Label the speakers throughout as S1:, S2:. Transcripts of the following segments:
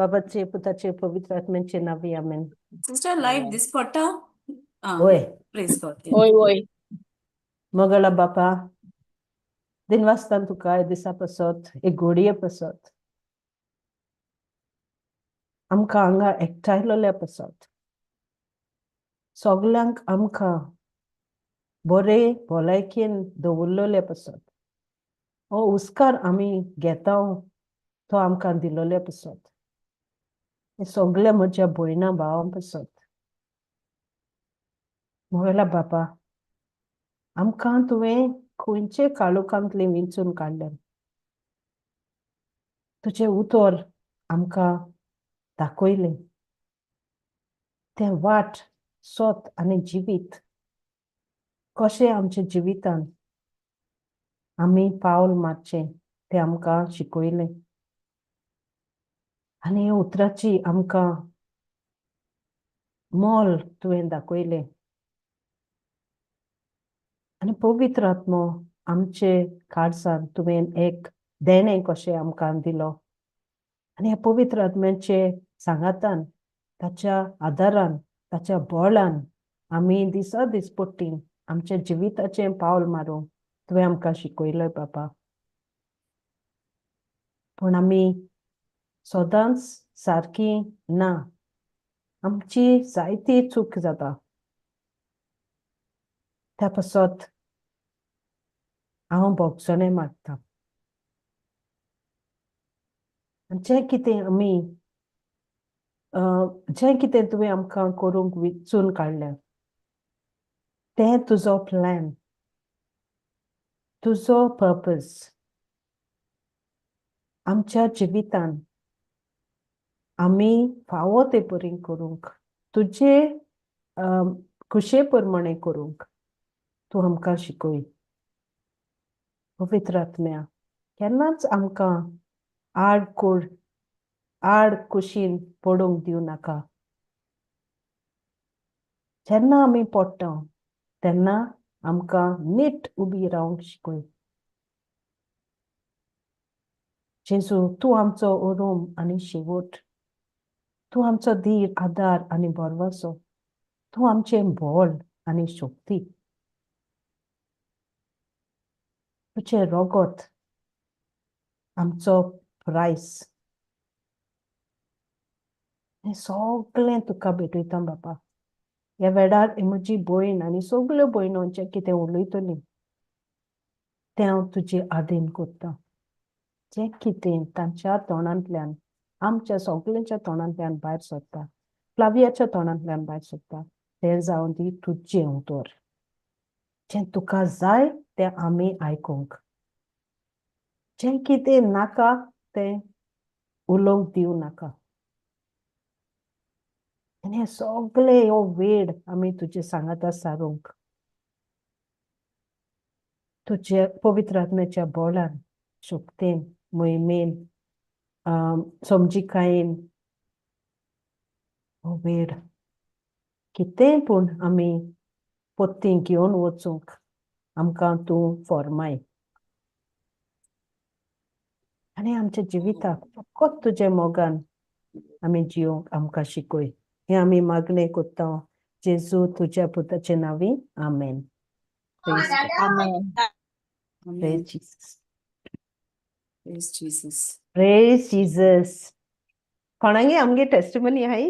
S1: बाबाचे पुताचे पवित्र आत्म्याचे नावे आमेन.
S2: Sister, light this photo.
S1: होय.
S2: Praise God.
S3: होय होय.
S1: मगला बापा दिन वाजताना तुका दिसा पसत एक घोडये पसत आमकां हांगा एकठांयलोल्या पसत सगल्यांक आमकां बरे भलायकेन दवरलोले पसत हो उस्कार आमी घेता तो आमकां दिलोले पसत हे सगळे म्हज्या भयणा भावां पसत मगला बापा आमकां तुवें खंयचे काळोखांतले विंचून काडले तुझे उतर आमकां दाखयलें ते वाट सोत आनी जिवीत कशें आमच्या जिवितान आमी पावल मारचें तें आमकां शिकयलें आनी ह्या उतराची आमकां मोल तुवें दाखयलें आनी पवित्र आत्मो आमचे काळजान तुवें एक देणें कशें आमकां दिलो आनी ह्या पवित्र आत्म्याचे सांगातान ताच्या आदारान ताच्या बळान आमी दिसा दीस पट्टीन आमच्या जिविताचें पावल मारूंक तुवें आमकां शिकयलें बापा पूण आमी सदांच सारकी ना आमची जायती चूक जाता त्या पासत हांव भोगसणें मागतां जें कितें आमी जें कितें तुवें आमकां करूंक विचून काडलें तें तुजो प्लॅन तुजो पर्पज आमच्या जिवितान आमी फावो ते परी करूंक तुजे खुशे प्रमाणे करूंक तूं आमकां शिकय पवित्र आत्म्या केन्नाच आमकां आड कुशीन पडूंक दिवं नाका जेन्ना आमी पडटा तेन्ना आमकां नीट उबी रावंक शिकय जेजू तूं आमचो उरूम आनी शेवट तूं आमचो धीर आदार आनी बोरवासो तूं आमचें बळ आनी शक्ती तुजें रोगत आमचो प्रायस हें सगळें तुका भेटयता बापा ह्या वेळार म्हजी भयण आनी सगल्यो भयणो जें कितें उलयतली तें हांव तुजे आदेन कोत्ता जें कितें तांच्या तोंडांतल्यान आमच्या सगळ्यांच्या तोंडांतल्यान भायर सरता फ्लावियाच्या तोंडांतल्यान भायर सरता तें जावन दी तुजें उतर जें तुका जाय तें आमी आयकूंक जें कितें नाका तें उलोवंक दिवं नाका आनी हे सगळे हो वेळ आमी तुजे सांगाता सारूंक तुजे पवित्र आत्म्याच्या बळान शक्तीन मोहिमेन समजिकायेन हो वेळ कितें पूण आमी पोत्ती घेवन वचूंक आमकां तूं फॉर्माय आनी आमच्या जिविताक फकत तुजे मोगान आमी जिवंक आमकां शिकय हें आमी मागणें कोत्ता जेजू तुज्या पुताचे नांवी आमेन.
S3: आमेन.
S1: Praise Jesus.
S2: Praise Jesus.
S1: Praise Jesus. कोणांगे आमगे टेस्टिमनी आहाय?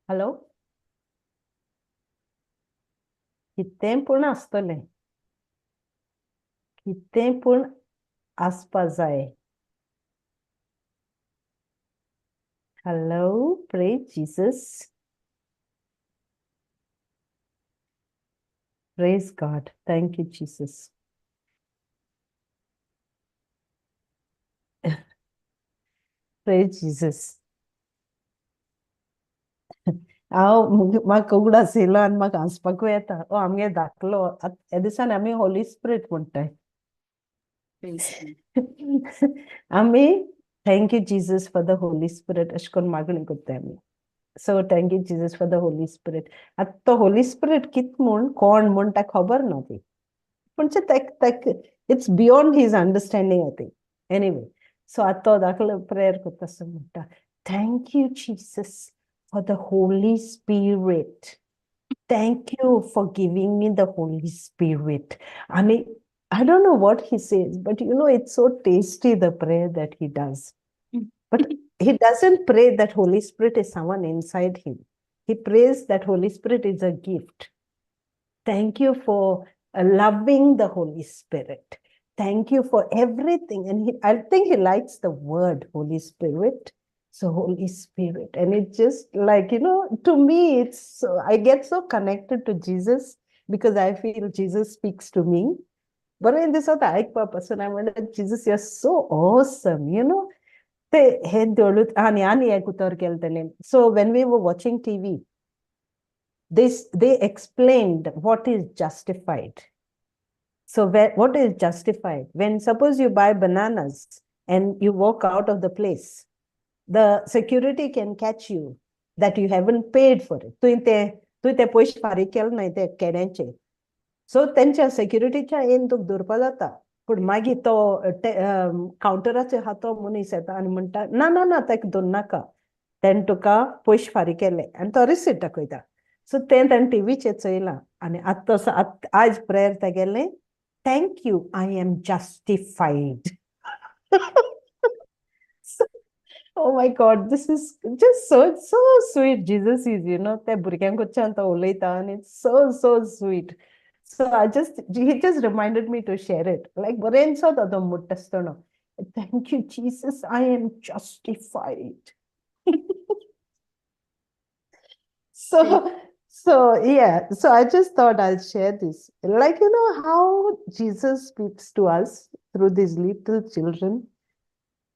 S1: हॅलो कितें पूण आसतलें कितें पूण आसपा जाय. Hello, praise Jesus. Praise God. Thank you, Jesus. Praise Jesus. म्हाका उगडास येयलो आनी म्हाका हांसपाकूय येता आमगे धाकलो ह्या दिसान आमी होली स्पिरीट म्हणटाय
S2: Praise God.
S1: आमी thank you Jesus for the Holy spirit अशें करून मागणी करताय आमी so thank you Jesus for the Holy spirit आतां तो होली स्पिरीट कित म्हूण कोण म्हूण ताका खबर ना ती म्हणजे it's beyond his understanding I think anyway So आतो दाखल prayer करता म्हणटा, thank you, Jesus, for the Holy Spirit. Thank you for giving me the Holy Spirit. And I don't know what he says, but it's so tasty, the prayer that he does. But he doesn't pray that Holy Spirit is someone inside him. He prays that Holy Spirit is a gift. Thank you for loving the Holy Spirit. Thank you for everything. And I think he likes the word Holy Spirit. So Holy Spirit. And it's just like, to me, I get so connected to Jesus because I feel Jesus speaks to me. But in this other person, I wonder, Jesus, you're so awesome, So when we were watching TV, they explained what is justified. So what is justified? When suppose you buy bananas and you walk out of the place, the security can catch you that you haven't paid for it. तू ते पयशे फारीक केले नाही ते केड्यांचे. So त्यांच्या सेक्युरिटीच्या येन तुका धरपा जाता. पूण मागीर तो काउंटराचेर आहा तो मनीस येता आनी म्हणटा ना ना ना ताका धरनाका. तेणे तुका पयशे फारीक केले आनी तो रिसीट दाखयता. सो तें टीव्हीचेर चयलां आनी आज prayer तेगेलें thank you, I am justified. Oh my God, this is just so sweet. Jesus is, ते भुरग्यांकडच्यान तो उलयता and it's so sweet. So he just reminded me to share it. Like बरें so तो मुट्टसतना. Thank you, Jesus, I am justified. So yeah, so I just thought I'll share this. Like, how Jesus speaks to us through these little children.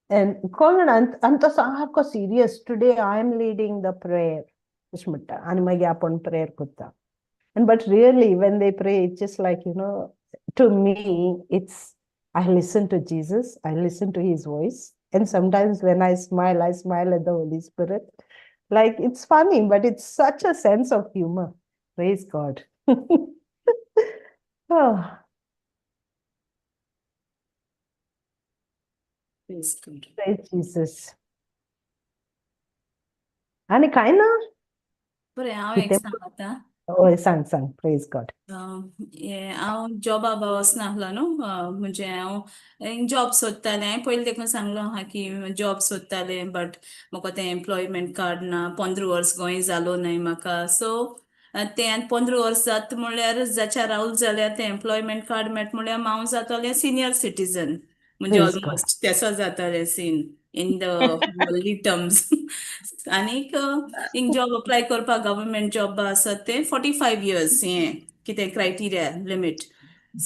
S1: And Colin, anto sahako serious. Today I am leading the prayer. And prayer kutta. But really, when they pray, it's just like, to me, I listen to Jesus, I listen to his voice. And sometimes when I smile at the Holy Spirit. Like, it's funny, but it's such a sense of humor. Praise God. Oh,
S2: Praise God.
S1: praise Jesus. आणि काय ना
S2: बरें हांव एक सांगता.
S1: होय सांग praise God.
S2: हांव जॉबा वचना आसलो न्हू म्हणजे हांव जॉब सोदतालें. हांवें पयलीं देखून सांगलो आहा की जॉब सोदतालें बट म्हाका तें एम्प्लॉयमेंट कार्ड ना. 15 वर्स गोंय जालो न्हय म्हाका. सो तें 15 वर्स जाता म्हणल्यार जाच्या रावल जाल्यार तें एम्प्लॉयमेंट कार्ड मेळटा म्हणल्यार हांव जातालें सिनियर सिटीजन. म्हणजे
S1: Praise God.
S2: ऑलमोस्ट तेसो जातालें seen in the worldly terms. आनीक हिंग जॉब अप्लाय करपाक गव्हर्मेंट जॉब आसा ते 45 इयर्स हें कितें criteria limit.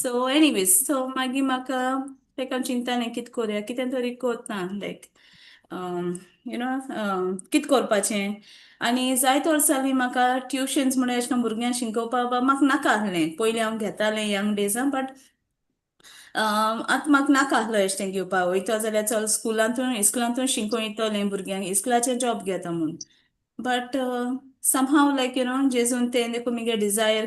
S2: So anyways so मागीर म्हाका तेका चिंतालें कितें कोरया कितें तरी कोत्ता लायक कितें कोरपाचें. आनी जायत वर्सांनी म्हाका ट्युशन्स म्हणून अशें करून भुरग्यांक शिकोवपाक म्हाका नाका आसलें. पयलीं हांव घेतालें यंग डेजां बट आतां म्हाका नाका आसलो एशें घेवपाक. वयता जाल्यार चल इस्कुलांतून शिकोवन येतलें भुरग्यांक इस्कुलाचें जॉब घेता म्हूण. बट समहाव लायक जेजून तें देखून मुगे डिझायर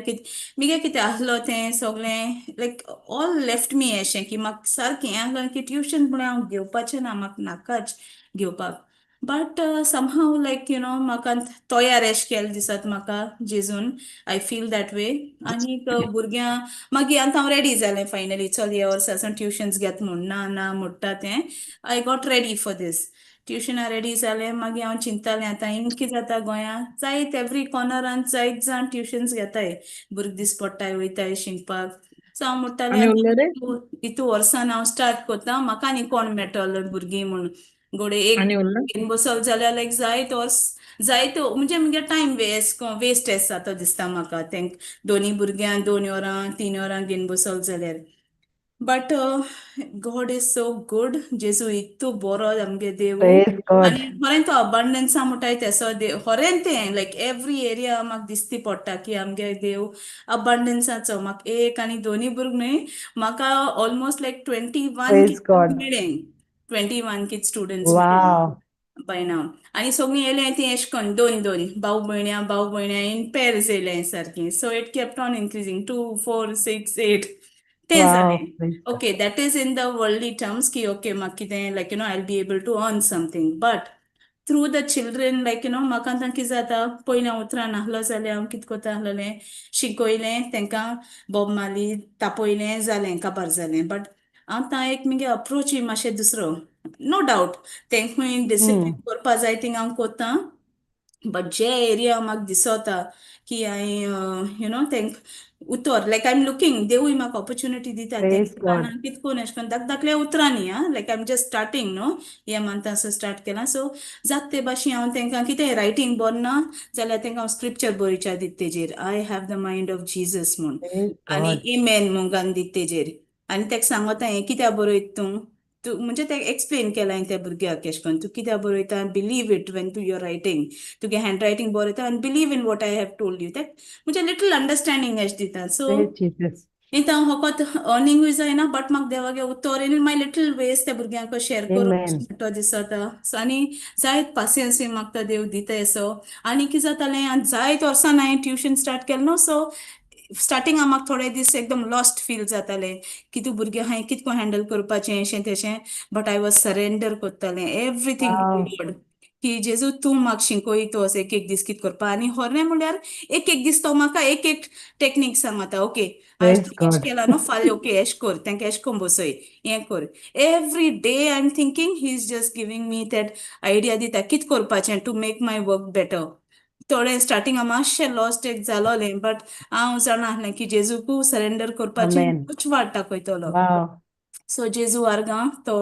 S2: मुगे कितें आसलो तें सगळें लायक ऑल लेफ्ट मी अशें की म्हाका सारकें हें आसलें की ट्युशन म्हणून हांव घेवपाचें ना. म्हाका नाकाच घेवपाक. बट समहाव लायक म्हाका तोयार एशें केलें दिसता म्हाका जेजून. I feel that way. आनीक भुरग्यां मागीर आतां हांव रेडी जालें फायनली. चल ह्या वर्सासून ट्युशन्स घेता म्हूण ना म्हणटा तें. I got ready for this. ट्युशना रेडी जालें मागीर हांव चिंतालें आतां हिंग कितें जाता गोंयांत जायत एवरी कॉर्नरान जायत जाण ट्युशन्स घेताय. भुरगीं दीस पडटाय वयताय शिकपाक. सो हांव म्हणटालें
S3: आनी उरलें रे
S2: इतू वर्सान हांव स्टार्ट कोत्ता म्हाका आनी कोण मेळटलो भुरगीं म्हूण. घोडे एक
S3: आनी उरलें
S2: घेवन बसप जाल्यार लायक जायत वर्स जायत म्हणजे मुगे टायम वेस्ट जाता दिसता म्हाका. तेंक दोनी भुरग्यांक 2 वरां 3 वरां घेवन बसप जाल्यार. But God is so good. जेजू इतू बरो आमगे देव.
S1: Praise God.
S2: आनी खरें तो अबंडन्सा म्हणटाय तेसो देव. खरें तें लायक एवरी एरिया म्हाका दिसती पडटा की आमगे देव अबंडन्साचो. म्हाका एक आनी दोनी भुरग न्हय म्हाका ऑलमोस्ट लायक 21
S1: Praise God.
S2: मेळ्ळें. 21 किड स्टुडंट्स मेळ्ळें
S1: Wow.
S2: बाय नाव. आनी सगळीं येयलें तीं एशें कोन्न दोन भाव भयण्या इन पेर्स येयलें सारकीं. So it kept on increasing 2, 4, 6, 8. तें
S1: Wow,
S2: जालें
S1: praise God.
S2: Okay that is in the worldly terms की ओके म्हाका कितें like I will be able to earn something but through the children like म्हाका आतां कितें जाता पयलीं हांव उतरां नासलो जाल्यार हांव कितें कोत्ता आसलेलें शिकयलें तेंकां बोब मार्ली तापयलें जालें काबार जालें बट आतां एक मगे अप्रोच मातशें दुसरो नो डावट तेंकां डिसिप्लीन करपा जाय थिंग हांव कोत्तां बट जे एरिया म्हाका दिसोता की हांवें तेंक उतर लायक आय एम लुकींग देवूय म्हाका ऑपॉर्च्युनिटी दिता
S1: Praise
S2: तेंक
S1: God.
S2: कितें कोन्न एशें कोन्न धाकले उतरांनी लायक आय एम जस्ट स्टार्टींग न्हू ह्या मंथासून स्टार्ट केलां सो जात ते भाशेन हांव तेंकां कितें रायटींग बरें ना जाल्यार तेंकां हांव स्क्रिप्चर बरयच्या दीत तेजेर I have the mind of Jesus म्हूण
S1: Praise
S2: आनी
S1: God.
S2: इमेन म्हूण घालन दीत तेजेर आनी तेका सांगता हें कित्याक बरयत तूं म्हणजे तेका एक्सप्लेन केलां त्या भुरग्याक एशें कोन्न तूं कित्याक बरयता बिलीव इट वेन तू युअर रायटींग तुगे हँड रायटींग बरयता आनी believe in what I have told you तेक म्हणजे लिटल अंडरस्टँडींग एशें दिता सो
S1: Praise Jesus.
S2: इथं हांव होकोत अर्निंगूय जायना बट म्हाका देवागे उतर इन माय लिटल वेज त्या भुरग्यांक शेअर
S1: Amen.
S2: करून तो दिसता आनी जायत पासियन्सूय म्हाका तो देव दिता असो आनी कितें जातालें आनी जायत वर्सान हांवें ट्युशन स्टार्ट केलें न्हू सो स्टार्टिंगां म्हाका थोडे दीस एकदम लॉस्ट फील जातालें की तूं भुरग्यां हांवें कितको हँडल करपाचें अशें तशें बट आय वॉज सरेंडर कोत्तालें एवरीथींग
S1: Wow.
S2: गॉड की जेजू तूं म्हाका शिकोय तोस एक दीस कितें करपा आनी होरें म्हणल्यार एक दीस तो म्हाका एक टेक्नीक सांगता ओके आज
S1: Praise
S2: तूं एश
S1: God.
S2: केला न्हू फाल्यां ओके एश कर तेंका एश कोन्न बसय हें कर every day I am thinking he is just giving me that idea दिता कितें करपाचें to make my work better थोडें स्टार्टिंगां मातशें लॉस्ट एक जालोलें बट हांव जाणा आसलें की जेजूकू सरेंडर करपाचें
S1: Amen.
S2: कुछ वाट दाखयतलो
S1: Wow.
S2: सो जेजू आर्गां तो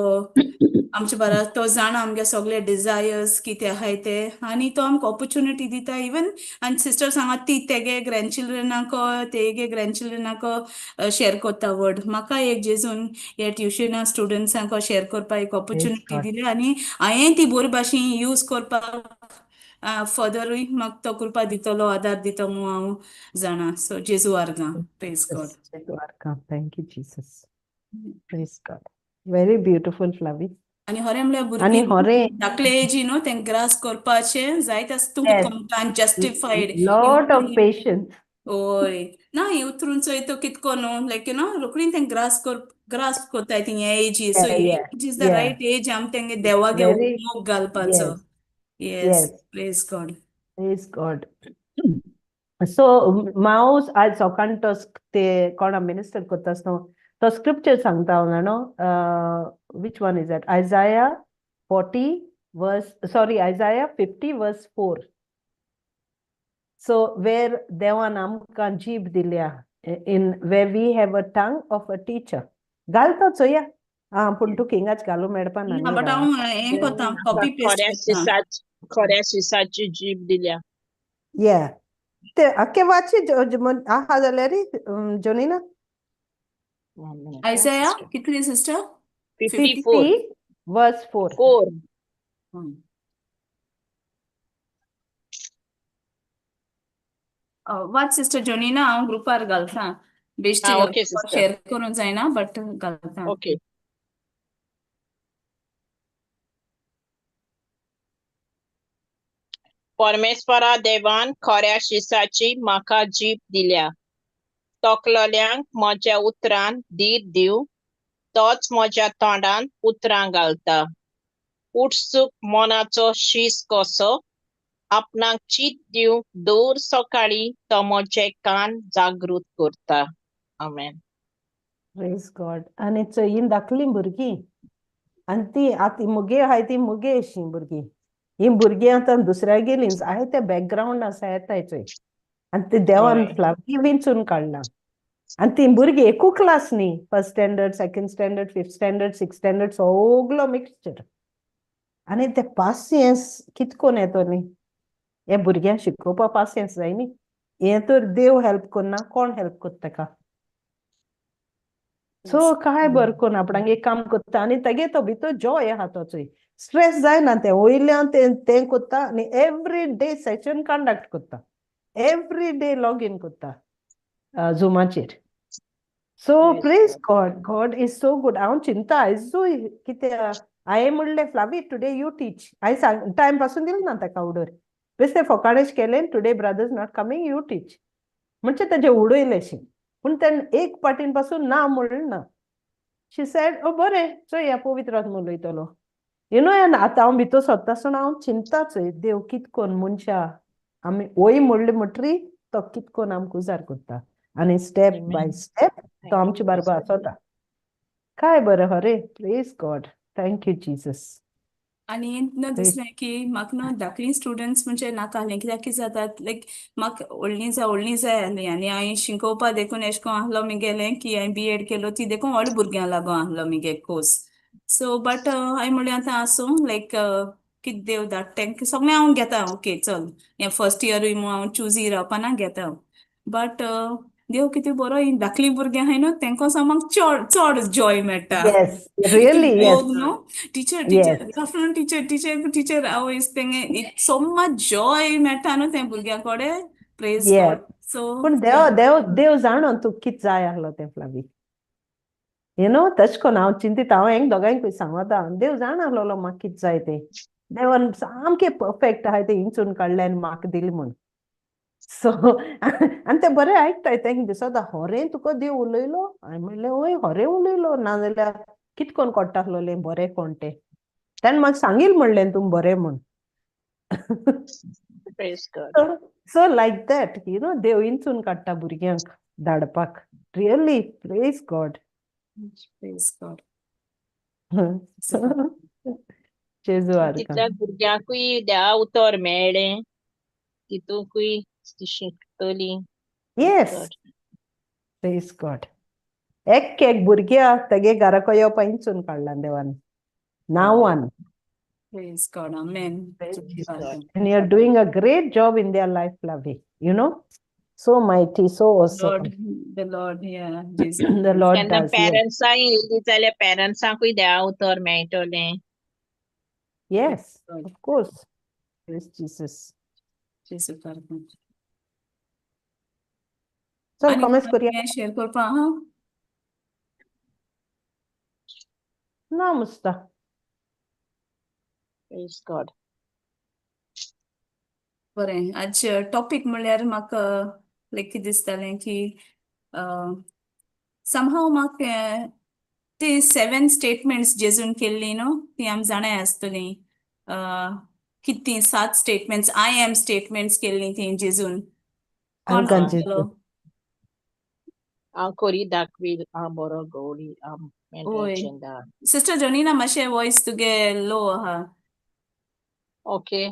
S2: आमचे बारा तो जाणा आमगे सगळे डिझायर्स कितें आहाय ते आनी तो आमकां ऑपॉर्च्युनिटी दिता इवन आनी सिस्टर सांगात ती तेगे ग्रँडचिल्ड्रनाक तेगे ग्रँडचिल्ड्रनाक शेअर कोत्ता वर्ड म्हाका एक जेजून हे ट्युशना स्टुडंट्सांक शेअर करपा एक
S1: Praise
S2: ऑपॉर्च्युनिटी
S1: God.
S2: दिली आनी हांवें ती बरे भाशेन यूज करपाक फर्दरूय म्हाका तो कृपा दितलो आदार दितो म्हूण हांव जाणा सो जेजू आर्गां praise God
S1: Yes, welcome. Thank you, Jesus. Praise God. Very beautiful, Flavi.
S2: आनी होरें म्हळ्यार
S1: आणि
S2: भुरगीं
S1: होरे
S2: धाकले एजी न्हू तें ग्रास करपाचें जायत आसता तूं कितें
S1: yes,
S2: कोमटान जस्टिफायड
S1: lot of patience.
S2: ओय ना हे उतरून चोयतो कितको न्हू लायक रोखडीन तें ग्रास कोत्ताय तीं हे एजी सो
S1: Yeah, yeah,
S2: एज इज द
S1: yeah.
S2: रायट एज आम तेंगे
S1: It's
S2: देवागे
S1: very
S2: मोग घालपाचो
S1: yes,
S2: yes
S1: yes.
S2: Praise God
S1: Praise God. So, Maus आज सकाळी तो ते कोणा मिनिस्टर कोत्तास न्हू तो स्क्रिप्चर सांगता न्हू which one is that? Isaiah 50 verse 4. So, where देवान आमकां जीब दिल्या in where we have a tongue of a teacher. घालतो चोया पूण तूं हिंगाच घालू मेळपा ना
S2: ना
S1: न्ही
S2: बट
S1: रा
S2: हांव हें कोत्ता कॉपी पेस्ट कोत्ता
S3: खोऱ्या जीब दिल्या
S1: Yeah. ते अख्खे वाची आहा जाल्यार जोनिना
S2: आयसया कितली सिस्टर
S3: 54
S1: 50 verse 4.
S3: 4
S2: वाच सिस्टर जोनिना हांव ग्रुपार घालता बेश्टी
S3: ओके सिस्टर
S2: शेअर करूंक जायना बट घालता
S3: ओके परमेश्वरा देवान खोऱ्या शिसाची म्हाका जीब दिल्या तोकलोल्यांक म्हज्या उतरान धीर दिव तोच म्हज्या तोंडान उतरां घालता उत्सुक मनाचो शीस कसो आपणाक चीत दिव दर सकाळी तो म्हजे कान जागृत करता आमेन
S1: Praise God. आनी चोयीन दाखली भुरगीं आनी ती आतां मुगे आहाय ती मुगे अशीं भुरगीं ही भुरगीं आतां दुसऱ्या गेलींच आहाय ते बॅकग्रावंड आसा येताय चोय आनी ते देवान फ्लावी विंचून काडलां आनी ती भुरगीं एकू क्लास न्ही first standard second standard fifth standard sixth standard सगलो मिक्सचर आनी ते पासियन्स कितकोन येतो न्ही हे भुरग्यांक शिकोवपा पासियन्स जाय न्ही हे तर देव हेल्प कोन्ना कोण हेल्प कोत्ता ताका सो काय बर कोन्न आपणाक एक काम कोत्ता आनी तेगे तो भितर जॉय आहा तो चोय स्ट्रेस जायना ते वयल्यान तें कोत्ता आनी एवरी डे सेशन कंडक्ट कोत्ता एवरी डे लॉग इन कोत्ता झुमाचेर so praise God God is so good हांव चिंता आयजूय कित्याक हांवें म्हणलें फ्लावी टुडे यू टीच हांवें सांग टायम पासून दिलो ना ताका उडोर बेश्टें फोकाणेश केलें today brothers not coming you teach म्हणजे तेजें उडयलेंशें पूण तेन्ना एक पाटीन पासून ना म्हणलें ना. शी सेड बरें चोया पवित्र आत्मो उलयतलो. आतां हांव भितर सोदता आसतना हांव चिंताच देव कित कोन्न मनशा आमी वय म्हणलें म्हणटरी तो कित कोन्न आमकां उजार करता आनी स्टेप बाय स्टेप तो आमचे बारबर आसोता. काय बरें हरे praise God. Thank you Jesus.
S2: आणि न दुसरें की म्हाका न्हू धाकली स्टुडंट्स म्हणजे नाका आहलें कित्याक कितें जाता लायक म्हाका व्हडलीं जाय आहलीं आनी हांवें शिकोवपा देखून एशें कोन्न आहलो म्हगेलें की हांवें B.Ed केलो ती देखून व्हड भुरग्यां लागून आहलो म्हगे कोर्स. सो बट हांवें म्हणलें आतां आसूं लायक कितें देव धाडटा तेंकां सगळें हांव घेता ओके चल हें फर्स्ट इयरूय म्हूण हांव चुजी रावपाना घेता. बट देव कितें बरो धाकलीं भुरग्यां आहाय न्हू तेंको सामाक चड जॉय मेळटा.
S1: येस रियली येस
S2: न्हू टीचर
S1: येस
S2: आफ्टरनून टीचर आवयस तेंगे सो मच जॉय मेळटा न्हू तें भुरग्यां कडेन प्रेज
S1: येस
S2: गॉड. सो
S1: पूण देव जाणो तूं कित जाय आहलो तें फ्लावी. तशें कोन्न हांव चिंतीत हांव हेंक दोगांयकूय सांगता देव जाण आहलोलो म्हाका कित जाय तें. देवान सामकें परफेक्ट आहाय तें इंचून काडलें आनी म्हाका दिलें म्हूण. सो आनी तें बरें आयकताय तेंक दिसोता होरें तुका देव उलयलो. हांवें म्हणलें वय होरें उलयलो नाजाल्यार कित कोन्न कोट्टा आहलोलें बरें कोण तें. तेन्ना म्हाका सांगिल म्हणलें तुम बरें म्हूण.
S3: Praise God.
S1: So like that देव इंचून काडटा भुरग्यांक धाडपाक. Really praise God.
S2: Praise God.
S1: जेजू आर्का.
S3: तितल्या भुरग्यांकूय देवा उतर मेळ्ळें तितूंकूय ती शिकतलीं.
S1: Yes praise God. एक भुरग्या तेगे घराको येवपा इंचून काडला देवान नांवान.
S2: Praise God. Amen.
S3: Praise God.
S1: And you're doing a great job in their life, Flavi. So mighty, so awesome.
S2: The Lord, yeah, Jesus.
S1: The Lord
S3: केन्ना
S1: does. Yes.
S3: पेरंट्सांय येयलीं जाल्यार पेरंट्सांकूय देवा उतर मेळटलें.
S1: Yes, of course. Yes, Jesus.
S2: जेसू करता.
S1: चल comments करूया.
S2: हें शेअर करपा हा.
S1: ना मुस्ता.
S3: Praise God.
S2: बरें आज टॉपिक म्हणल्यार म्हाका लायक कितें दिसतालें की समहाव म्हाका ती 7 स्टेटमेंट्स जेजून केल्लीं न्हू ती आमी जाणाय आसतलीं. कितें 7 स्टेटमेंट्स आय एम स्टेटमेंट्स केल्लीं ती जेजून. कोण
S1: आमकां
S2: सांगतलो?
S3: हांव कोरी दाखवील हांव बरो गवळी हांव मेंढऱ्याचें दार.
S2: सिस्टर जोनिना मातशें वॉयस तुगे लो आहा.
S3: ओके.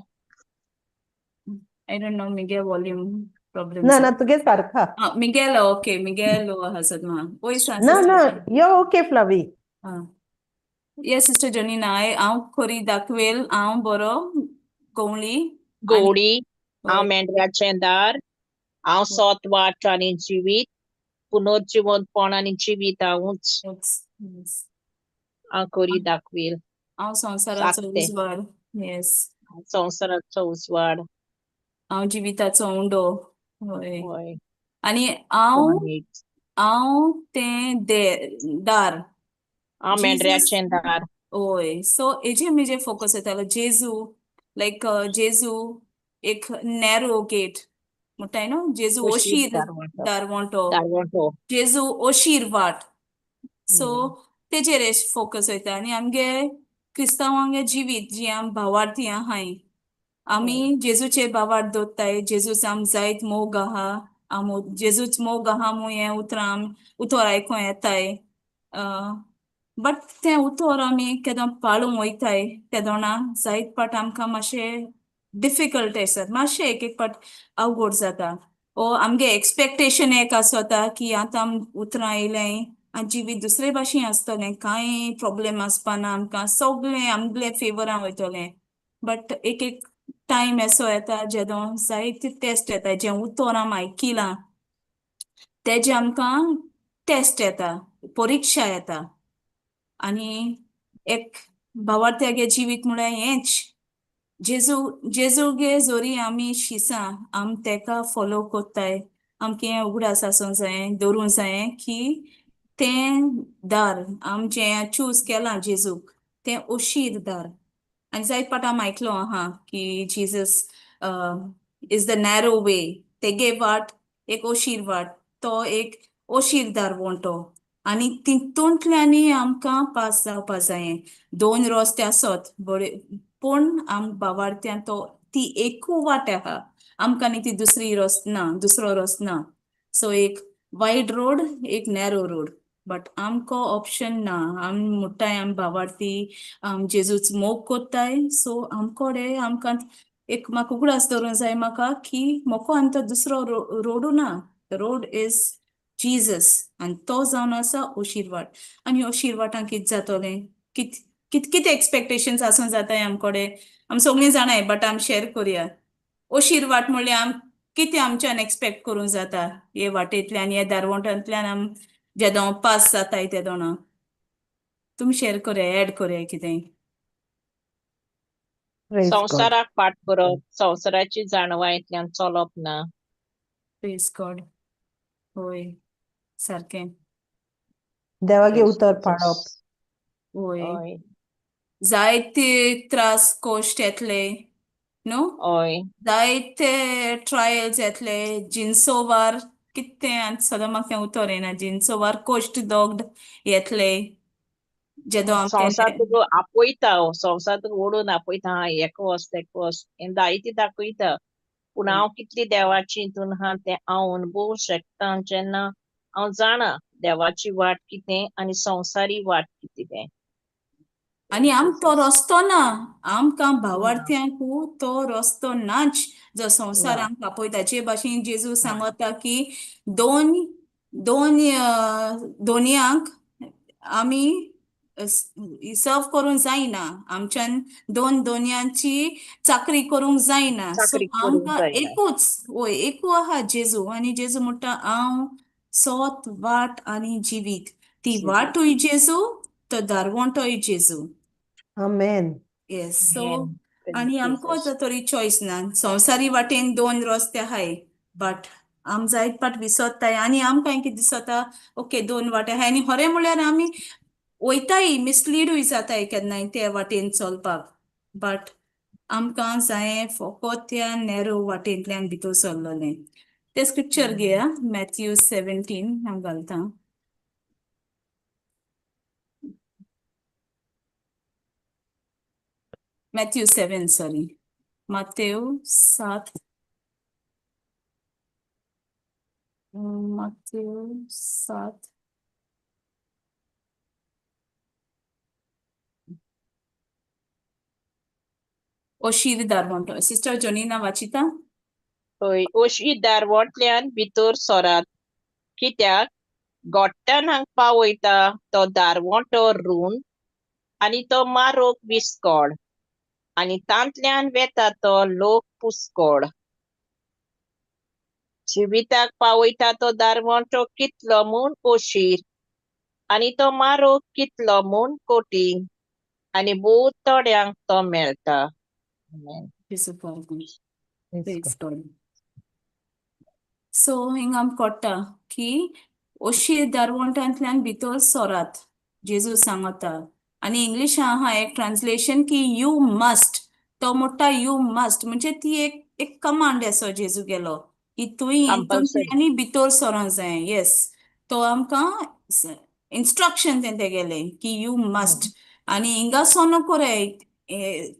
S2: I don't know म्हगे वॉल्यूम प्रॉब्लेम.
S1: ना तुगे सारखा.
S2: मिगेल ओके मिगेल लो आहा सदमा वॉयस
S1: ना यो ओके फ्लावी.
S2: येस सिस्टर जोनिना हांव खोरी दाखवेल हांव बरो गवळी
S3: गवळी हांव मेंढऱ्याचें दार. हांव सोत वाट आनी जिवीत पुनर्जीवनपण आनी जिवीत हांवूच. हांव कोरी दाखवील.
S2: हांव संवसाराचो
S3: साकतें.
S2: उजवाड. येस
S3: संवसाराचो उजवाड.
S2: हांव जिविताचो उंडो.
S3: होय.
S2: आनी हांव
S3: Right.
S2: तें दार.
S3: हांव मेंढऱ्याचें दार.
S2: ओय सो हेजे मेजे फोकस येतालो जेजू लायक जेजू एक नॅरो गेट म्हणटाय न्हू जेजू ओशीर दारवंटो. जेजू ओशीर वाट. सो तेजेर फोकस वयता आनी आमगे क्रिस्तांवांगे जिवीत जी आम भावार्थी आहाय आमी जेजूचे भावार्थ दोत्ताय. जेजूच आम जायत मोग आहा. आम जेजूच मोग आहा म्हूण हें उतर आयकूं येताय. बट तें उतर आमी केदों पाळूंक वयताय तेदोणा जायत पाट आमकां मातशें डिफिकल्ट आसात. मातशें एक पाट अवघड जाता. आमगे एक्सपेक्टेशन एक आसता की आतां आम उतरां येयलें आनी जिवीत दुसरे भाशेन आसतलें कांय प्रॉब्लेम आसपाना आमकां सगळें आमगे फेवरान वयतलें. बट एक टायम असो येता जेदो जायते टेस्ट येता जें उतर आम आयकिलां तेजे आमकां टेस्ट येता परिक्षा येता. आनी एक भावार्थ्यागे जिवीत म्हळ्यार हेंच जेजूगे जोरी आमी शिसां आम तेका फॉलो कोत्ताय. आमकां हें उगडास आसूं जाय दवरूं जाय की तें दार आम जें चूज केलां जेजूक तें ओशीर दार. आनी जायत पाट आम आयकलो आहा की जीजस इज द नॅरो वे. तेगे वाट एक ओशीर वाट. तो एक ओशीर दारवोंटो आनी तितूंतल्यानी आमकां पास जावपा जाये 2 रस्ते आसत बरे पूण बावार्थ्यां तो ती एकू वाट आहा आमकां न्ही ती दुसरो रस्तो ना सो एक वायड रोड एक नॅरो रोड बट आमको ऑप्शन ना आम मुट्टाय आम बावार्थी जेजूच मोग कोत्ताय सो आमकोडे आमकां एक म्हाका उगडास दवरूंक जाय म्हाका की मोको आनी तो दुसरो रोडू ना रोड इज जीसस आनी तो जावन आसा ओशीरवाट आनी ओशीरवाटां कित जातोलें कित कित कित एक्सपेक्टेशन्स आसूं जाताय आमकोडे आम सगळीं जाणाय बट आम शेअर कोरया ओशीरवाट म्हणल्यार आम कितें आमच्यान एक्सपेक्ट करूं जाता हे वाटेंतल्यान हे दारवोंटांतल्यान आम जेदो पास जाताय ते दोना तुमी शेअर कोरया एड कोरया कितें
S1: प्रेज गॉड
S3: संवसाराक फाट करप संवसाराची जाणवायेंतल्यान चलप ना
S2: प्रेज गॉड होय सारकें
S1: देवागे
S3: Praise
S1: उतर
S3: Jesus.
S1: पाडप
S2: होय
S3: हय
S2: जायते त्रास कोश्ट येतले न्हू
S3: हय
S2: जायते ट्रायल्स येतले जिन्सोवार कितें सदां म्हाका तें उतर येना जिन्सोवार कोश्ट दोगड येतले जेदो
S3: संवसार
S2: आमचे
S3: तुका आपयता संवसार तुका ओडून आपयता हेको वच तेको वच हें जायती दाखयता पूण हांव कितली देवाची हितून आहा तें हांव अणभवूंक शकता जेन्ना हांव जाणा देवाची वाट कितें आनी संवसारी वाट कितें तें
S2: आनी आम तो
S3: Jesus.
S2: रस्तो ना आमकां भावार्थ्यांकू तो रस्तो नाच जो संवसार
S3: ना
S2: आमकां आपयता जे भाशेन जेजू सांगता की दोन दोन दोनयांक आमी सर्व करूंक जायना आमच्यान दोन दोनयांची चाकरी करूंक जायना सो
S3: चाकरी करूंक
S2: आमकां
S3: जायना
S2: एकूच वय एकू आहा जेजू आनी जेजू म्हणटा हांव सोत वाट आनी जिवीत ती वाटूय जेजू तो दारवोंटोय जेजू
S1: आमेन
S2: येस सो
S3: Amen. Praise
S2: आनी आमको
S3: Jesus.
S2: तरी चॉयस ना संवसारी वाटेन 2 रस्ते आहाय बट आम जायत पाट विसोत्ताय आनी आमकां कितें दिसता ओके 2 वाटे आहाय आनी खरें म्हळ्यार आमी वयताय मिसलीडूय जाताय केन्नाय ते वाटेन चलपाक बट आमकां जाये फकत त्या नॅरो वाटेंतल्यान भितर सरलोलें ते स्क्रिप्चर घेया मॅथ्यू 17 हांव घालता मॅथ्यू 7 सॉरी Mateo 7 Mateo 7 ओशीर दारवोंटो सिस्टर जोनिना वाचिता
S3: हय अशी दारवोंतल्यान भितर सोरात कित्याक गोट्टान हांगा पावयता तो दारवोंटो रूंद आनी तो मारोग विस्कोड आनी तांतल्यान वेता तो लोक पुस्कोड जिविताक पावयता तो दारवोंटो कितलो म्हूण ओशीर आनी तो मारोग कितलो म्हूण कोटींग आनी बहुत थोड्यांक तो मेळटा Amen.
S1: प्रेज गॉड
S2: सो हिंग आम कोट्टा की ओशीर दारवोंटांतल्यान भितर सोरात जेजू सांगता आनी इंग्लिशां आहा एक ट्रान्सलेशन की यू मस्ट तो म्हणटा यू मस्ट म्हणजे ती एक कमांड असो जेजू गेलो की तुवें
S3: Compulsory.
S2: हितूंतल्यानी भितर सोरोंक जाय येस तो आमकां इंस्ट्रक्शन ते गेले की यू मस्ट आनी हिंगा सोनो कोरे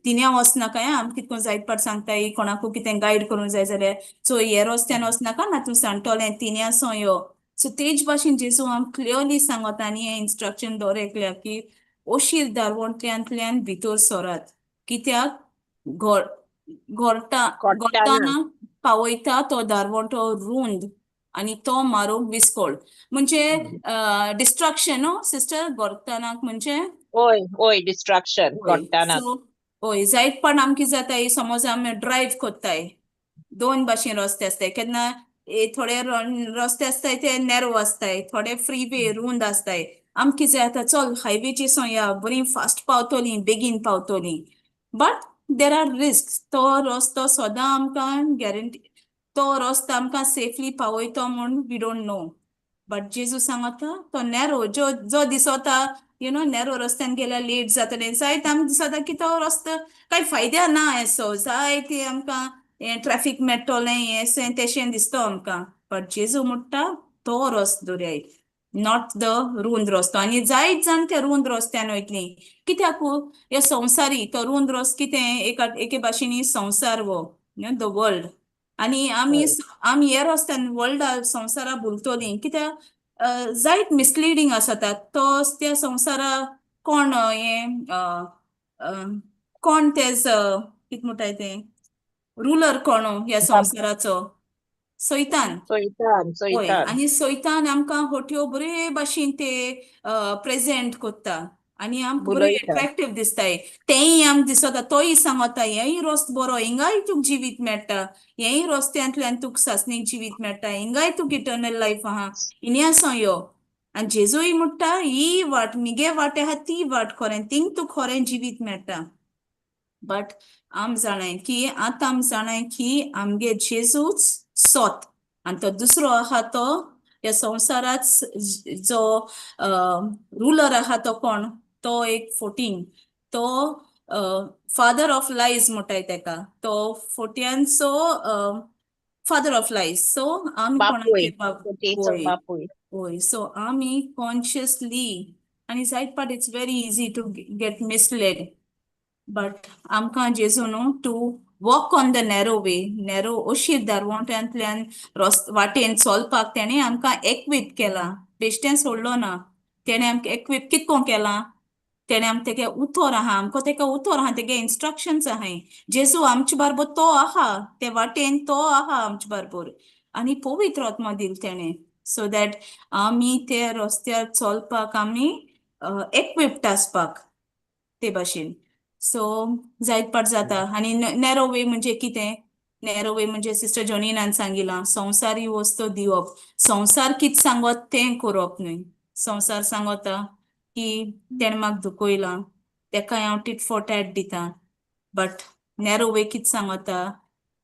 S2: तिन्या वचनाका आम कितको जायत पाट सांगताय कोणाकू कितें गायड करूंक जाय जाल्यार सो हे रस्त्यान वचनाका ना तूं सांगतोलें तिन्या सो यो सो तेज भाशेन जेजू आम क्लियरली सांगता आनी हे इंस्ट्रक्शन दवरयल्या की ओशीर दारवोंट्यांतल्यान भितर सोरात कित्याक
S3: गोट्टाना
S2: गोरताना पावयता तो दारवोंटो रुंद आनी तो मारूंक विस्कोळ म्हणजे डिस्ट्रक्शन सिस्टर गोरतानाक म्हणजे
S3: हय हय डिस्ट्रक्शन
S2: होय
S3: गोट्टाना
S2: सो होय जायत पण आम कितें जाताय समज आमी ड्रायव्ह कोत्ताय 2 भाशेन रस्ते आसताय केन्ना थोडे रस्ते आसताय ते नॅरो आसताय थोडे फ्री वे रुंद आसताय आम कितें जाता चल हायवेचेर सोया बरी फास्ट पावतोली बेगीन पावतोली बट देर आर रिस्क तो रस्तो सोदां आमकां गॅरंटी तो रस्तो आमकां सेफली पावयतो म्हूण वी डोंट नो बट जेजू सांगता तो नॅरो जो दिसता नॅरो रस्त्यान गेल्यार लेट जातलें जायत आमकां दिसता की तो रस्तो कांय फायद्या ना असो जायते आमकां ट्रॅफिक मेळटोलें हें तेशें दिसता आमकां बट जेजू म्हणटा तो रस्तो दवरयाय नॉट द रुंद रस्तो आनी जायत जाण त्या रुंद रस्त्यान वयतली कित्याक हे संवसारी तो रुंद रस्तो कितें एके भाशेनी संवसार वो द वर्ल्ड आनी आमी
S3: हय.
S2: आमी हे रस्त्यान वर्ल्डा संवसारा भुलतोली कित्याक जायत मिसलिडींग आसता तो त्या संवसारा कोण कोण तेज कित म्हणटाय तें रुलर कोण ह्या संवसाराचो सैतान
S3: चोयतान
S2: होय
S3: चोयतान
S2: आनी सैतान आमकां होट्यो बरे भाशेन ते प्रेजेंट कोत्ता आनी आमकां बरे
S3: बुलयता
S2: एट्रॅक्टिव्ह दिसताय तेंय आमकां दिसता तोय सांगता हेंय रस्तो बरो हिंगाय तुका जिवीत मेळटा हेंय रस्त्यांतल्यान तुका सासणीक जिवीत मेळटा हिंगाय तुका इटर्नल लायफ आहा इन्यासो यो आनी जेजूय म्हणटा ही वाट मिगे वाट आहा ती वाट खरें थिंग तुका खरें जिवीत मेळटा बट आम जाणाय की आतां आम जाणाय की आमगे जेजूच सोत आनी तो दुसरो आहा तो ह्या संवसारात जो रुलर आहा तो कोण तो एक 14 तो फादर ऑफ लायज म्हणटाय तेका तो 40चो फादर ऑफ लायज सो आमी
S3: बापूय
S2: कोणाचेर
S3: फोटीचो
S2: वय
S3: बापूय
S2: वय सो आमी कॉन्शियसली आनी जायत पाट it's very easy to get misled but आमकां जेजू न्हू to walk on the narrow अशीर दारवोंट्यांतल्यान वाटेन चोलपाक तेणें आमकां एक्वीप केला बेश्टें सोडलो ना तेणें आमकां एक्वीप कितको केला तेणें आमकां तेगे उतोर आहा आमकां तेका उतोर आहा तेगे इन्स्ट्रक्शन्स आहाय जेजू आमचे बारबोर तो आहा ते वाटेन तो आहा आमचे बारबोर आनी पवित्र आत्मा दिल तेणें सो दॅट आमी ते रस्त्यार चोलपाक आमी एक्विप्ड आसपाक ते भाशेन सो जायत पाट जाता आनी नॅरो वे म्हणजे कितें नॅरो वे म्हणजे सिस्टर जॉनीनान सांगिलां संवसारी वस्तू दिवप संवसार कित सांगत तें करप न्हय संवसार सांगता की तेणें म्हाका दुखयलां तेकाय हांव टीट फॉर टॅट दितां बट नॅरो वे कित सांगता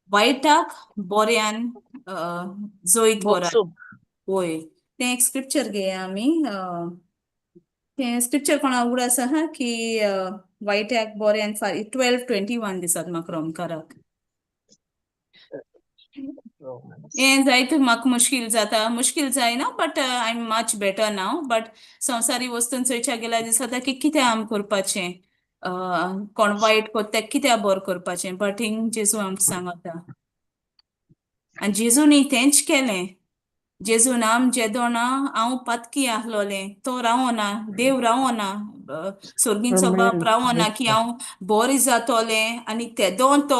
S2: वायटाक बोऱ्यान जोयत व्हरात
S3: भोगसूप
S2: वय तें एक स्क्रिप्चर घेया आमी तें स्क्रिप्चर कोणा उगड आसा हा की वायट्याक बोऱ्यान 12:21 दिसत म्हाका रोमकाराक हें जायत म्हाका मुश्कील जायना but I am much better now but संवसारी वस्तून चोयच्या गेल्यार दिसता की कितें आम करपाचें कोण वायट कोत्ता कित्याक बोर करपाचें बट हिंग जेजू आमकां सांगता आनी जेजून तेंच केलें जेजून आम जेदोना हांव पातकी आहलोलें तो रावोना देव रावोना सोर्गींचो बाप रावोना की हांव बोरें जातोलें आनी तेदोन तो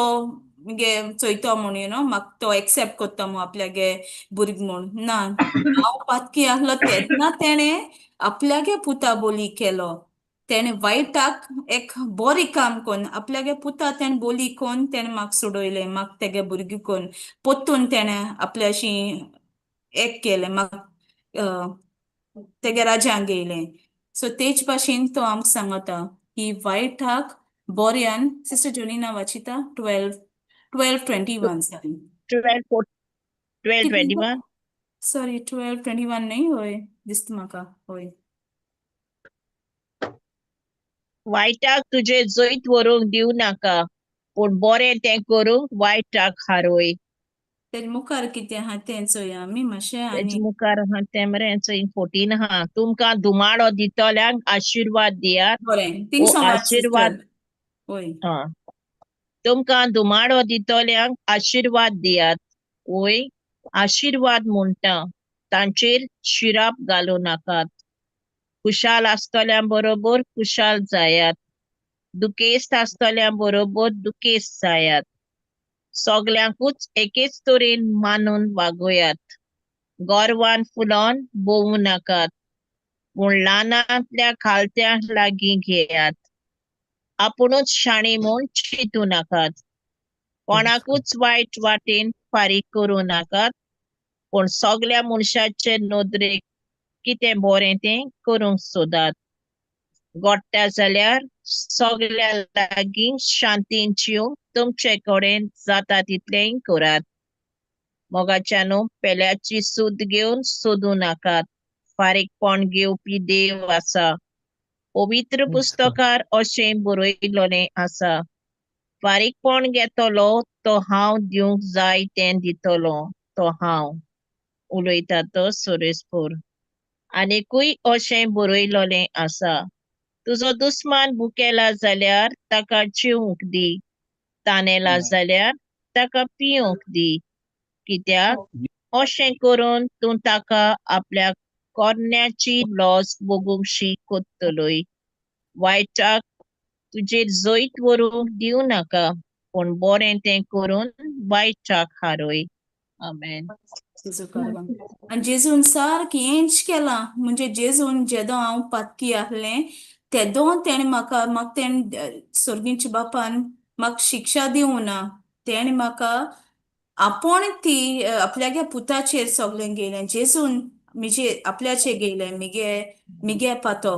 S2: मुगे चोयतो म्हूण यू नो म्हाका तो एक्सेप्ट कोत्ता म्हूण आपल्यागे भुरग म्हूण ना हांव पातकी आहलो तेदना तेणें आपल्यागे पुता बोली केलो तेणें वायटाक एक बोरें काम कोन्न आपल्यागे पुता तेणें बोली कोन्न तेणें म्हाका सोडोयलें म्हाका तेगे भुरगीं कोन्न पोत्तून तेणें आपल्याशी एक केलें म्हाका तेगे राजांक घेयलें सो तेच भाशेन तो आमकां सांगता की वायटाक बोऱ्यान सिस्टर जोनिना वाचिता 12:21 सॉरी
S3: 12:21
S2: सॉरी 12:21 न्हय होय दिसता म्हाका होय
S3: वायटाक तुजे जैत व्हरूंक दिवं नाका पूण बोरें तें करूंक वायटाक हारोय
S2: तेजे मुखार कितें आहा तें चोया आमी मातशें
S3: तेजे
S2: आनी
S3: मुखार आहा तें मरे चोयन 14 आहा तुमकां दुमाडो दितोल्यांक आशिर्वाद दियात
S2: बरें
S3: वो
S2: थिंगसो वाच सिस्टर
S3: आशिर्वाद
S2: होय
S3: तुमकां दुमाडो दितोल्यांक आशिर्वाद दियात वय आशिर्वाद म्हणटा तांचेर शिराप घालूं नाकात खुशाल आसतोल्या बरोबर खुशाल जायात दुखेस्त आसतोल्या बरोबर दुखेस्त जायात सोगल्यांकूच एकेच तरेन मानून वागोयात गोरवान फुलोन भोवूं नाकात पूण ल्हानांतल्या खालत्यांक लागीं घेयात आपुणूच शाणी म्हूण चिंतू नाकात कोणाकूच वायट वाटेन फारीक करूं नाकात पूण सोगल्या मनशाचे नदरेक कितें बोरें तें करूंक सोदात गोडटा जाल्यार सोगल्या लागीं शांतीन जिवन तुमचे कडेन जाता तितलें करात मोगाच्यानू पेल्याची सूद घेवन सोदूं नाकात फारीकपण घेवपी देव आसा पवित्र पुस्तकार अशें बरयलोलें आसा फारीकपण घेतलो तो हांव दिवंक जाय तें दितलो तो हांव उलयता तो सोरेस्पोर. आनीकूय अशें बरयलोलें आसा, तुजो दुस्मान भुकेला जाल्यार ताका जेवंक दी, तानेला जाल्यार ताका पिवंक दी, कित्याक अशें करून तूं ताका आपल्या कोन्याची लॉस भोगूंकशी कोत्तलोय. वायटाक तुजेर जैत व्हरूंक दिवं नाका, पूण बरें तें करून वायटाक हारय. आमेन.
S2: जेजू करवांक आनी जेजून सारकी हेंच केलां म्हणजे जेजून जेदो हांव पातकी आहलें तेदो तेणें म्हाका तेणें सर्गीच्या बापान म्हाका शिक्षा दिवं ना. तेणें म्हाका आपण ती आपल्यागे पुताचेर सगळें गेलें जेजून आपल्याचेर गेलें मिगे पातो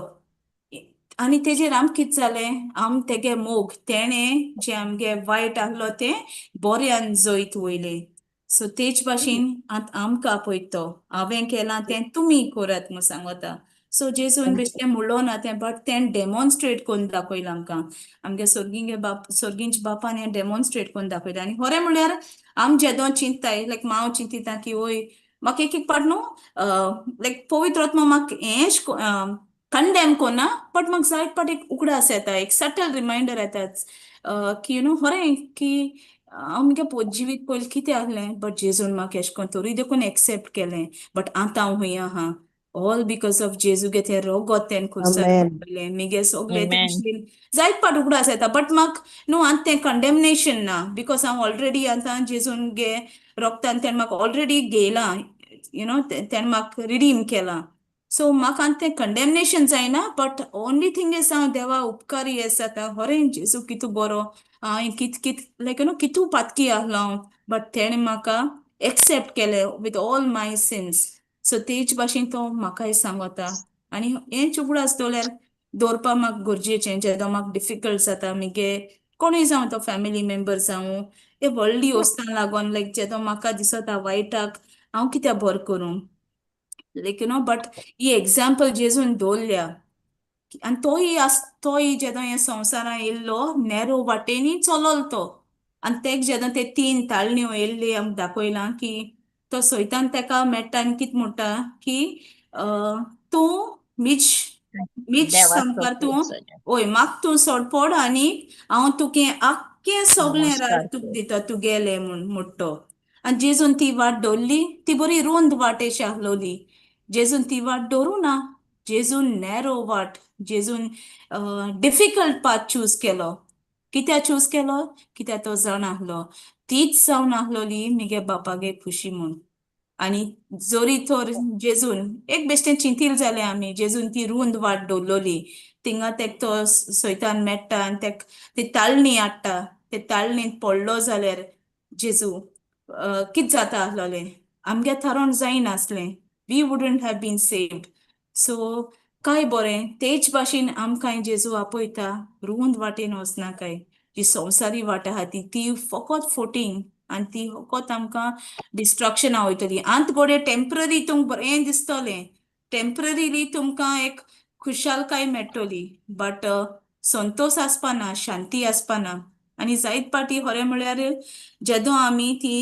S2: आनी तेजेर आम कित जालें आम तेगे मोग तेणें जे आमगे वायट आहलो तें बऱ्यान जैत वयलें. सो तेच भाशेन आमकां आपयतो हांवें केलां तें तुमी करात म्हूण सांगता. सो जेजून बेश्टें म्हणलो ना तें बट तें डेमॉन्स्ट्रेट करून दाखयलां आमकां आमगे सर्गींच्या बापान हें डेमॉन्स्ट्रेट करून दाखयलां. आनी खरें म्हळ्यार आम जेदो चिंतताय लायक हांव चिंतिता की वय म्हाका एक पाट न्हू लायक पवित्र आत्मा म्हाका हेंच कंडेम कोना बट म्हाका जायत पाट एक उगडास येता एक सटल रिमांयडर येता की खरें की हांव जिवीत पयलीं कितें आहलें बट जेजून म्हाका एशें कोन्न तोरी देखून एक्सेप्ट केलें बट आतां हांव हूंय आहा ऑल बिकॉज ऑफ जेजू गे तें रोगोत तें खुर्सार
S1: Amen.
S2: पडलें मिगे सगलें
S3: Amen.
S2: तें जायत पाट उगडास येता बट म्हाका न्हू आतां तें कंडेमनेशन ना बिकॉज हांव ऑलरेडी आतां जेजून गे रोगतान तेणें म्हाका ऑलरेडी घेयलां तेणें म्हाका रिडीम केलां. सो म्हाका आतां तें कंडेमनेशन जायना बट ओनली थिंग इज हांव देवा उपकारी हें जाता खरें जेजू कितू बरो हांवें कित लायक कितू पातकी आहलो हांव बट तेणें म्हाका एक्सेप्ट केलें with all my since. So तेच भाशेन तो म्हाकाय सांगता आनी हेंच उगडास दवरपा म्हाका गरजेचें जेदो म्हाका डिफिकल्ट जाता मिगे कोणूय जावं तो फॅमिली मेंबर जावं हे व्हडली वस्तां लागोन लायक जेदो म्हाका दिसता वायटाक हांव कित्या बरें करूं लायक बट ही एग्जाम्पल जेजून दवरल्या आनी तोय जेदो हे संवसारान येयल्लो नॅरो वाटेनी चलोल तो आनी तेक जेदो ते 3 ताळण्यो येयल्ली आमकां दाखयलां की तो सैतान तेका मेट्टा आनी कित म्हणटा की तूं मीच
S3: देवाचो
S2: संवकार
S3: पूत
S2: तूं
S3: जाल्यार
S2: ओय म्हाका तूं सोडपड आनी हांव तुगे आख्खें सगळें
S3: नमस्कार
S2: तुका
S3: कर.
S2: दिता तुगेलें म्हूण म्हणटो आनी जेजून ती वाट दवरली ती बरी रुंद वाट अशी आहलोली जेजून ती वाट दवरूं ना जेजून नॅरो वाट जेजून डिफिकल्ट पाथ चूज केलो कित्या चूज केलो कित्या तो जाण आहलो तीच जावन आहलोली मिगे बापागे खुशी म्हूण आनी जोरी तर जेजून एक बेश्टें चिंतील जालें आमी जेजून ती रुंद वाट दवरलोली थिंगा तेक तो सैतान मेट्टा आनी तेक ती ताळणी हाडटा ते ताळणींत पडलो जाल्यार जेजू कित जाता आहलोलें आमगे थारोन जायनासलें we wouldn't have been saved. So काय बरें तेच भाशेन आमकां जेजू आपयता रुंद वाटेन वचनाकाय जी संवसारी वाट आहा ती फकत फोटींग आनी ती फकत आमकां डिस्ट्रक्शना वयतली आंत बरें टेम्पररी तुमकां बरें दिसतलें टेम्पररीली तुमकां एक खुशालकाय मेळटली बट संतोष आसपाना शांती आसपाना आनी जायत पाटी खरें म्हळ्यार जेदो आमी ती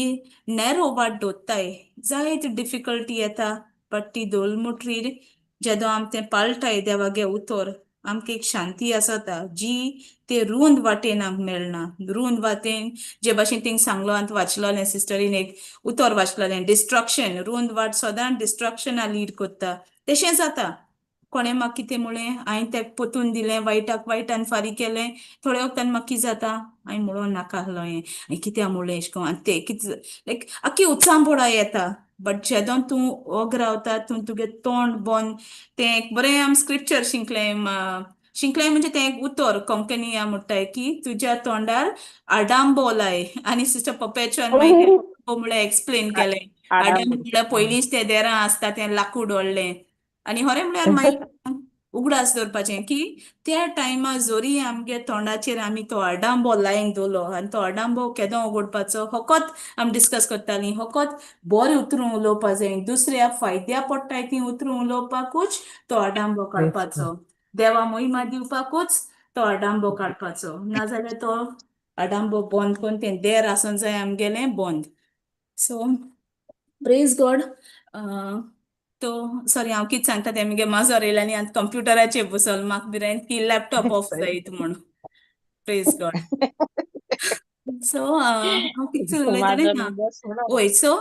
S2: नॅरो वाट दवरताय जायत डिफिकल्टी येता बट ती दवरल मुटरीर जेदो आम तें पाळटाय देवागे उतर आमकां एक शांती आसता जी ते रुंद वाटेन आमकां मेळना रुंद वाटेन जे भाशेन थिंग सांगलो आनी वाचलोलें सिस्टरीन एक उतर वाचलोलें डिस्ट्रक्शन रुंद वाट सदांच डिस्ट्रक्शना लीड कोत्ता तेशें जाता कोणें म्हाका कितें म्हळें हांवें तेका पोतून दिलें वायटाक वायटान फारीक केलें थोड्या वक्तान म्हाका कितें जाता हांवें म्हणून नाका आहलो हें हांवें कित्या म्हणलें एशें कोन्न आनी तें कितें लायक आख्खी उत्सांपोडा येता बट जेदो तूं वोग रावता तूं तुगे तोंड बंद तें एक बरें आम स्क्रिप्चर शिंकलें म्हणजे तें एक उतर कोंकणी म्हणटाय की तुज्या तोंडार आडांबो लाय आनी सिस्टर पपेच्यान मागीर म्हळ्यार एक्सप्लेन केलें आडांबो
S3: आडांबरी.
S2: म्हळ्यार पयलींच तें देरां आसता तें लाकूड व्हडलें आनी खरें म्हळ्यार मागीर उगडास दवरपाचें की त्या टायमार जोरी आमगे तोंडाचेर आमी तो आडांबो लायन दवरलो आनी तो आडांबो केदो उगडपाचो फकत आमी डिस्कस करतालीं फकत बरें उतरूं उलोवपा जाय दुसऱ्या फायद्या पडटाय ती उतरूं उलोवपाकूच तो आडांबो काडपाचो देवा महिमा दिवपाकूच तो आडांबो काडपाचो नाजाल्यार तो आडांबो बंद कोन्न तें देर आसून जाय आमगेलें बंद. सो प्रेज गॉड अं, तो सॉरी हांव कितें सांगता तें मगे माजर येयला आनी आतां कंप्युटराचेर बसोल म्हाका बिरायन की लॅपटॉप ऑफ जायत म्हूण प्रेज गॉड सो हांव कितें उलयतालें
S3: माझं
S2: ना
S3: बस म्हणून
S2: वय सो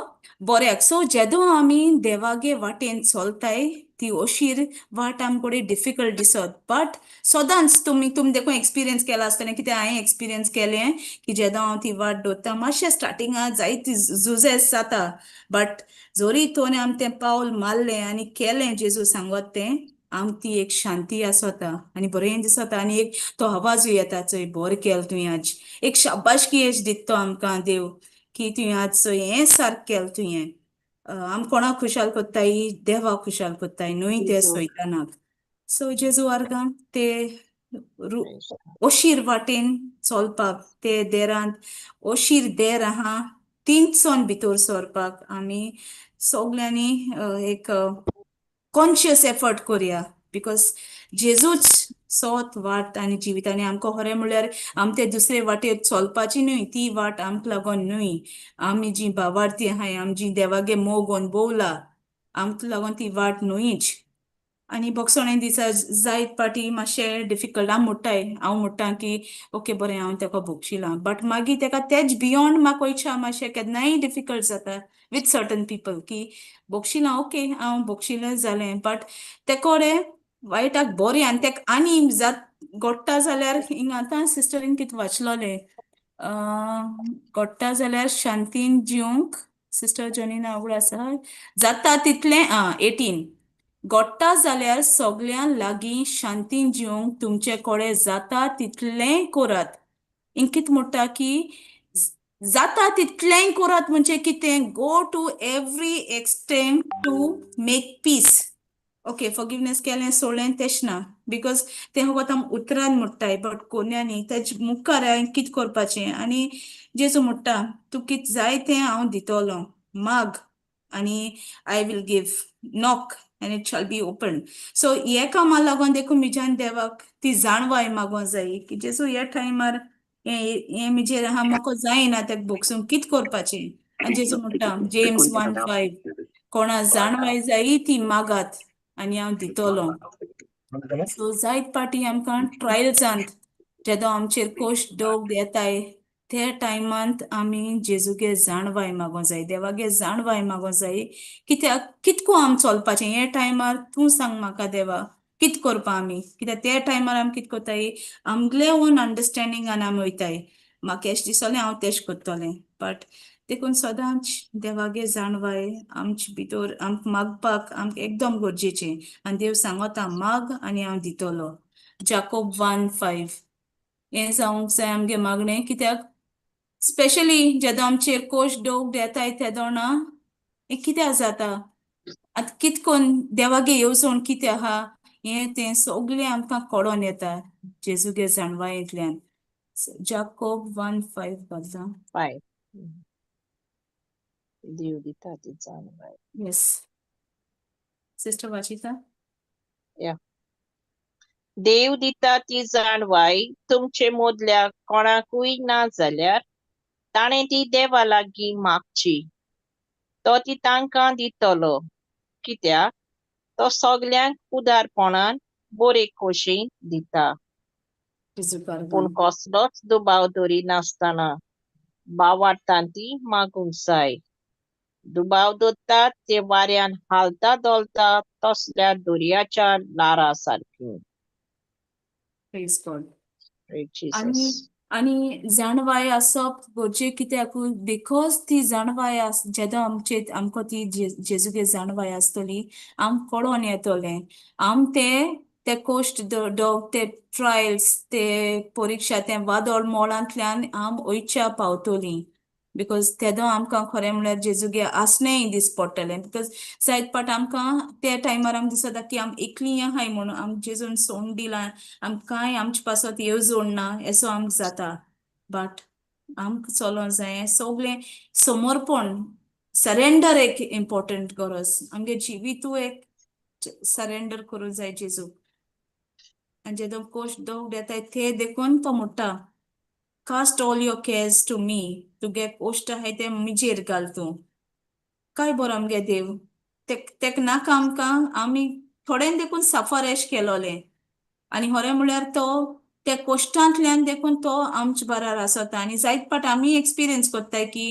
S2: बऱ्याक सो जेदो आमी देवागे वाटेन चलताय ती ओशीर वाट आमकोडे डिफिकल्ट दिसत बट सदांच तुमी देखून एक्सपिरियन्स केला आसतलें कितें हांवें एक्सपिरियन्स केलें की जेदो हांव ती वाट दोत्ता मातशें स्टार्टिंगा जायती झुजेस जाता बट जोरी तोन आमी तें पावल मारलें आनी केलें जेजू सांगोत तें आम ती एक शांती आसोता आनी बरें दिसता आनी एक तो आवाजूय येता चोय बरें केलें तुवें आज एक शाबाशकी एश दिता तो आमकां देव की तुवें आज चोय हें सारक केलें तुवें आम कोणाक खुशाल कोत्ताय देवा खुशाल कोत्ताय न्हूय ते सोयतानाक सो जेजू आर्गां ते रु- ओशीर वाटेन चलपाक ते देरांत ओशीर देर आहा तींचोन भितर सरपाक आमी सगल्यांनी एक कॉन्शियस एफर्ट करुया बिकॉज जेजूच सोत वाट आनी जिवीत आनी आमकां खरें म्हळ्यार आम ते दुसरे वाटेर चलपाची न्हय ती वाट आमक लागोन न्हय आमी जी भावार्थी आहाय आमी जी देवागे मोग अनुभवला आमक लागोन ती वाट न्हयच आनी बोगसोणे दिसा जायत पाटी मातशें डिफिकल्ट हांव म्हणटा की ओके बरें हांव तेका भोगशिलां बट मागीर तेका तेच बियोंड म्हाका वयच्या मातशें केन्नाय डिफिकल्ट जाता विथ सर्टन पीपल की भोगशिलां ओके हांव भोगशिलें जालें बट तेकोडे वायटाक बरें आनी तेका आनी घडटा जाल्यार हिंग आतां सिस्टरीन कितें वाचलोलें घडटा जाल्यार शांतीन जिवंक सिस्टर जॉनीना आवड आसा जाता तितलें 18 घडटा जाल्यार सगळ्यां लागीं शांतीन जिवंक तुमचे कोडे जाता तितलें करात हिंग कितें म्हणटा की जाता तितलें करात म्हणजे कितें go to every extent to make peace okay forgiveness केलें सोडलें तेश ना बिकॉज तें होगोत आम उतरान म्हणटाय बट कोन्यांनी तेज मुखार हांवें कितें करपाचें आनी जेजू म्हणटा तूं कितें जाय तें हांव दितोलो माग आनी I will give knock and it shall be opened. So हे कामा लागोन देखून मिजान देवाक ती जाणवाय मागो जायी की जेसू ह्या टायमार हे मिजेर आहा मोको जायना तेका बोगसून कित करपाचें आनी जेजू म्हणटा जेम्स 1:5 कोणा जाणवाय जायी ती मागात आनी हांव दितोलो सो जायत पाटी आमकां ट्रायल्सांत जेदो आमचेर कोश्ट दोग येताय ते टायमांत आमी जेजूगे जाणवाय मागो जाय देवागे जाणवाय मागो जाय कित्याक कितको आम चलपाचें हे टायमार तूं सांग म्हाका देवा कित करपा आमी कित्याक ते टायमार आमी कित कोत्ताय आमगले ओन अंडरस्टँडिंगान आमी वयताय म्हाका एश दिसोलें हांव तेश कोत्तोलें बट देखून सदांच देवागे जाणवाय आमचे भितर आमकां मागपाक आमकां एकदम गरजेचें आनी देव सांगोता माग आनी हांव दितोलो जाकोब 1:5 हें जावंक जाय आमगे मागणें कित्याक स्पेशली जेदो आमचेर कोश दोग येताय तेदोना हें कित्याक जाता आतां कितकोन देवागे येवजोन कितें आहा हें तें सगलें आमकां कळोन येता जेजूगे जाणवायेंतल्यान जाकोब 1:5 घालता
S3: 5 देव दिता ती जाणवाय
S2: येस सिस्टर वाचिता
S3: या देव दिता ती जाणवाय तुमचे मोदल्या कोणाकूय ना जाल्यार ताणें ती देवा लागीं मागची तो ती तांकां दितलो कित्याक तो सगल्यांक उदारपणान बरे खोशेन दिता
S2: जेजू
S3: पूण
S2: कारगान
S3: कसलोच दुबाव नासतना भावार्थान ती मागूंक जाय दुबाव दोत्तात ते वाऱ्यान हालता दोलता तसल्या दर्याच्या लारा सारकी
S2: प्रेज गॉड
S3: जीसस
S2: आनी आनी जाणवाय आसप गरजे कित्याकूय बिकॉज ती जाणवाय जेदो आमकां ती जेजूगे जाणवाय आसतली आम कळोन येतोलें आम ते कोश्ट दोग ते ट्रायल्स ते परिक्षा ते वादळ मोळांतल्यान आम वयच्या पावतोलीं बिकॉज तेदो आमकां खरें म्हळ्यार जेजूगे आसणेंय दीस पडटलें बिकॉज जायत पाट आमकां ते टायमार आमकां दिसता की आम एकलीं आहाय म्हणून आम जेजून सोडून दिलां आमकांय आमचे पासत येवजोड ना एसो आमकां जाता बट आमकां चलों जाय सगलें समर्पण सरेंडर एक इम्पॉर्टंट गरज आमगे जिवीतू एक सरेंडर करूं जाय जेजूक आनी जेदो कोश्ट दोग येताय ते देखून तो म्हणटा cast all your cares to me तुगे कोश्ट आहाय ते मिजेर घाल तूं काय बरो आमगे देव तेक नाका आमकां आमी थोड्यान देखून सफर एश केलोले आनी खरें म्हळ्यार तो त्या कश्टांतल्यान देखून तो आमच्या बराबर आसता आनी जायत पाट आमी एक्सपिरियन्स कोत्ताय की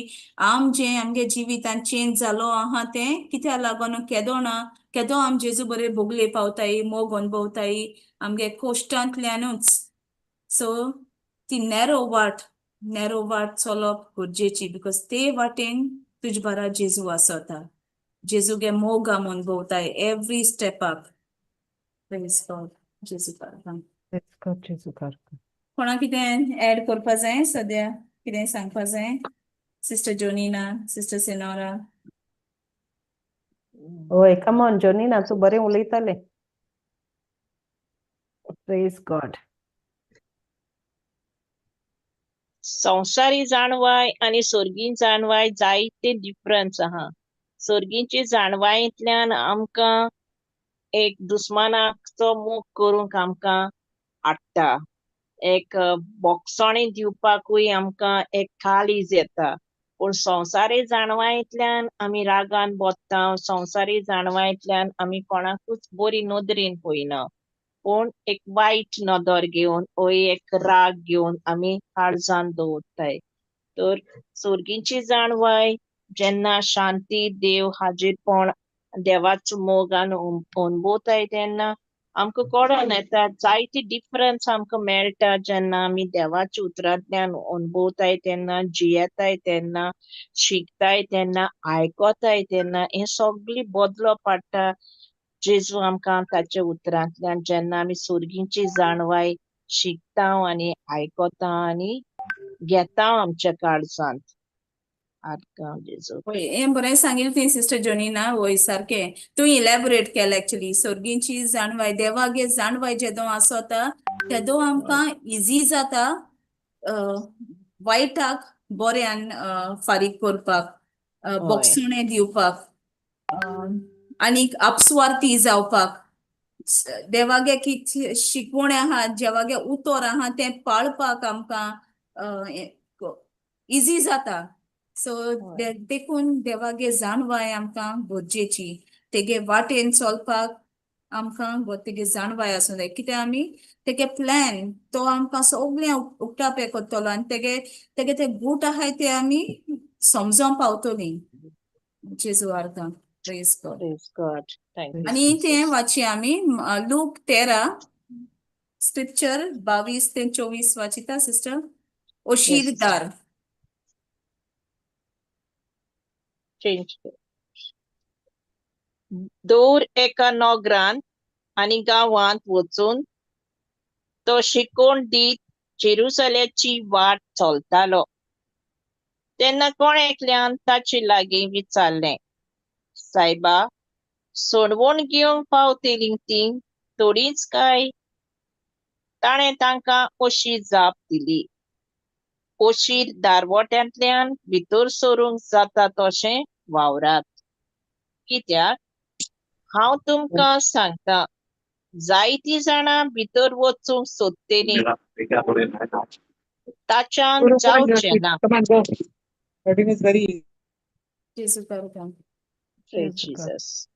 S2: आमगे जिवितान चेंज जालो आहा तें कित्या लागोन केदो आम जेजू बरे भोगले पावताय मोग अनुभवताय आमगे कश्टांतल्यानूच सो ती नॅरो वाट चलोप गरजेची बिकॉज ते वाटेन तुज बरा जेजू आसता जेजूगे मोग आम अनुभवताय एवरी स्टेपाक प्रेज गॉड जेजू पारकां
S1: Let's go, जेजू पारकां.
S2: कोणा कितें ऍड करपा जाय सद्या कितें सांगपा जाय सिस्टर जोनिना सिस्टर सेनोरा
S1: ओय कम ऑन जोनिना तूं बरें उलयतालें. Praise God.
S3: संवसारी जाणवाय आनी सर्गीन जाणवाय जायते डिफरन्स आहा. सर्गींची जाणवायेंतल्यान आमकां एक दुस्मानाचो मोग करूंक आमकां हाडटा. एक बोगसोणी दिवपाकूय आमकां एक काळीज येता. पूण संवसारी जाणवायेंतल्यान आमी रागान बोत्ता. संवसारी जाणवायेंतल्यान आमी कोणाकूच बरी नदरेन पळयना. पूण एक वायट नदर घेवन एक राग घेवन आमी काळजान दवरताय. तर सर्गींची जाणवाय जेन्ना शांती देव हाजीरपण देवाचो मोग अनुभवताय तेन्ना आमकां कळोन येता जायती डिफरन्स आमकां मेळटा जेन्ना आमी देवाच्या उतरांतल्यान अनुभवताय तेन्ना जियेताय तेन्ना शिकताय तेन्ना आयकोताय तेन्ना हें सगळें बदलो पडटा जेजू आमकां ताच्या उतरांतल्यान जेन्ना आमी सर्गींची जाणवाय शिकता आनी आयकोता आनी घेता आमच्या काळजांत. आर्गांव जेजू.
S2: हें बरें सांगिल्लें तुवें सिस्टर जोनिना वय सारकें तूं इलॅबोरेट केलें एक्चुली सर्गींची जाणवाय देवागे जाणवाय जेदो आसता तेदो आमकां इजी जाता वायटाक बऱ्यान फारीक करपाक बोगसोणें दिवपाक आनीक आपसुवार्थी जावपाक देवागे कितें शिकवण आहा देवागे उतर आहा तें पाळपाक आमकां इजी जाता. सो देखून देवागे जाणवाय आमकां गरजेची तेगे वाटेन चलपाक आमकां तेगे जाणवाय आसूं जाय कित्याक आमी तेगे प्लॅन तो आमकां सगळें उक्तापे कोत्तलो आनी तेगे ते गूट आहाय ते आमी समजोन पावतलीं जेजू आर्गां. Praise God.
S3: Praise God. Thank you,
S2: आनी तें
S3: Jesus.
S2: वाची आमी लूक 13 स्क्रिप्चर 22 ते 24 वाचिता सिस्टर. ओशीरदार.
S3: Change. दूर एका नोगरांत आनी गांवांत वचून तो शिकोवन दीत जेरुसलेची वाट चलतालो. तेन्ना कोण एकल्यान ताचे लागीं विचारलें, सायबा, सोडवून घेवंक पावतलीं तीं थोडींच काय? ताणें तांकां अशी जाप दिली, ओशीर दारवट्यांतल्यान भितर सरूंक जाता तशें वावरात. कित्याक हांव तुमकां सांगता, जायतीं जाणां भितर वचूंक सोदतलीं ताच्यान जावचें ना.
S4: Come on, go. Writing is very easy.
S2: जेजू आर्गां.
S3: Praise
S1: जेजू God.
S3: Jesus.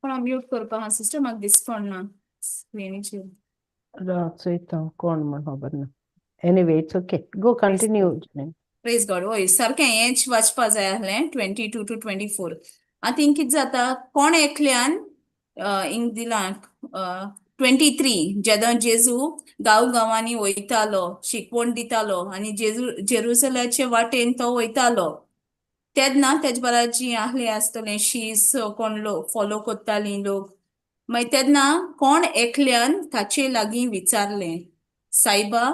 S2: कोणा म्यूट करपा हा सिस्टर म्हाका दिसपडना स्क्रिनीचेर.
S1: चोयता कोण म्हण खबर ना. Anyway it's okay. Go continue.
S2: Praise God वय सारकें हेंच वाचपा जाय आहलें 22 to 24. आतां हिंग कितें जाता कोण एकल्यान हिंग दिलां 23 जेदो जेजू गांवांनी वयतालो शिकवण दितालो आनी जेरुसलेचे वाटेन तो वयतालो तेन्ना तेजे बारा जी आहलें आसतलें शीस कोण लोक फॉलो कोत्तालीं लोक मागीर तेन्ना कोण एकल्यान ताचे लागीं विचारलें, सायबा,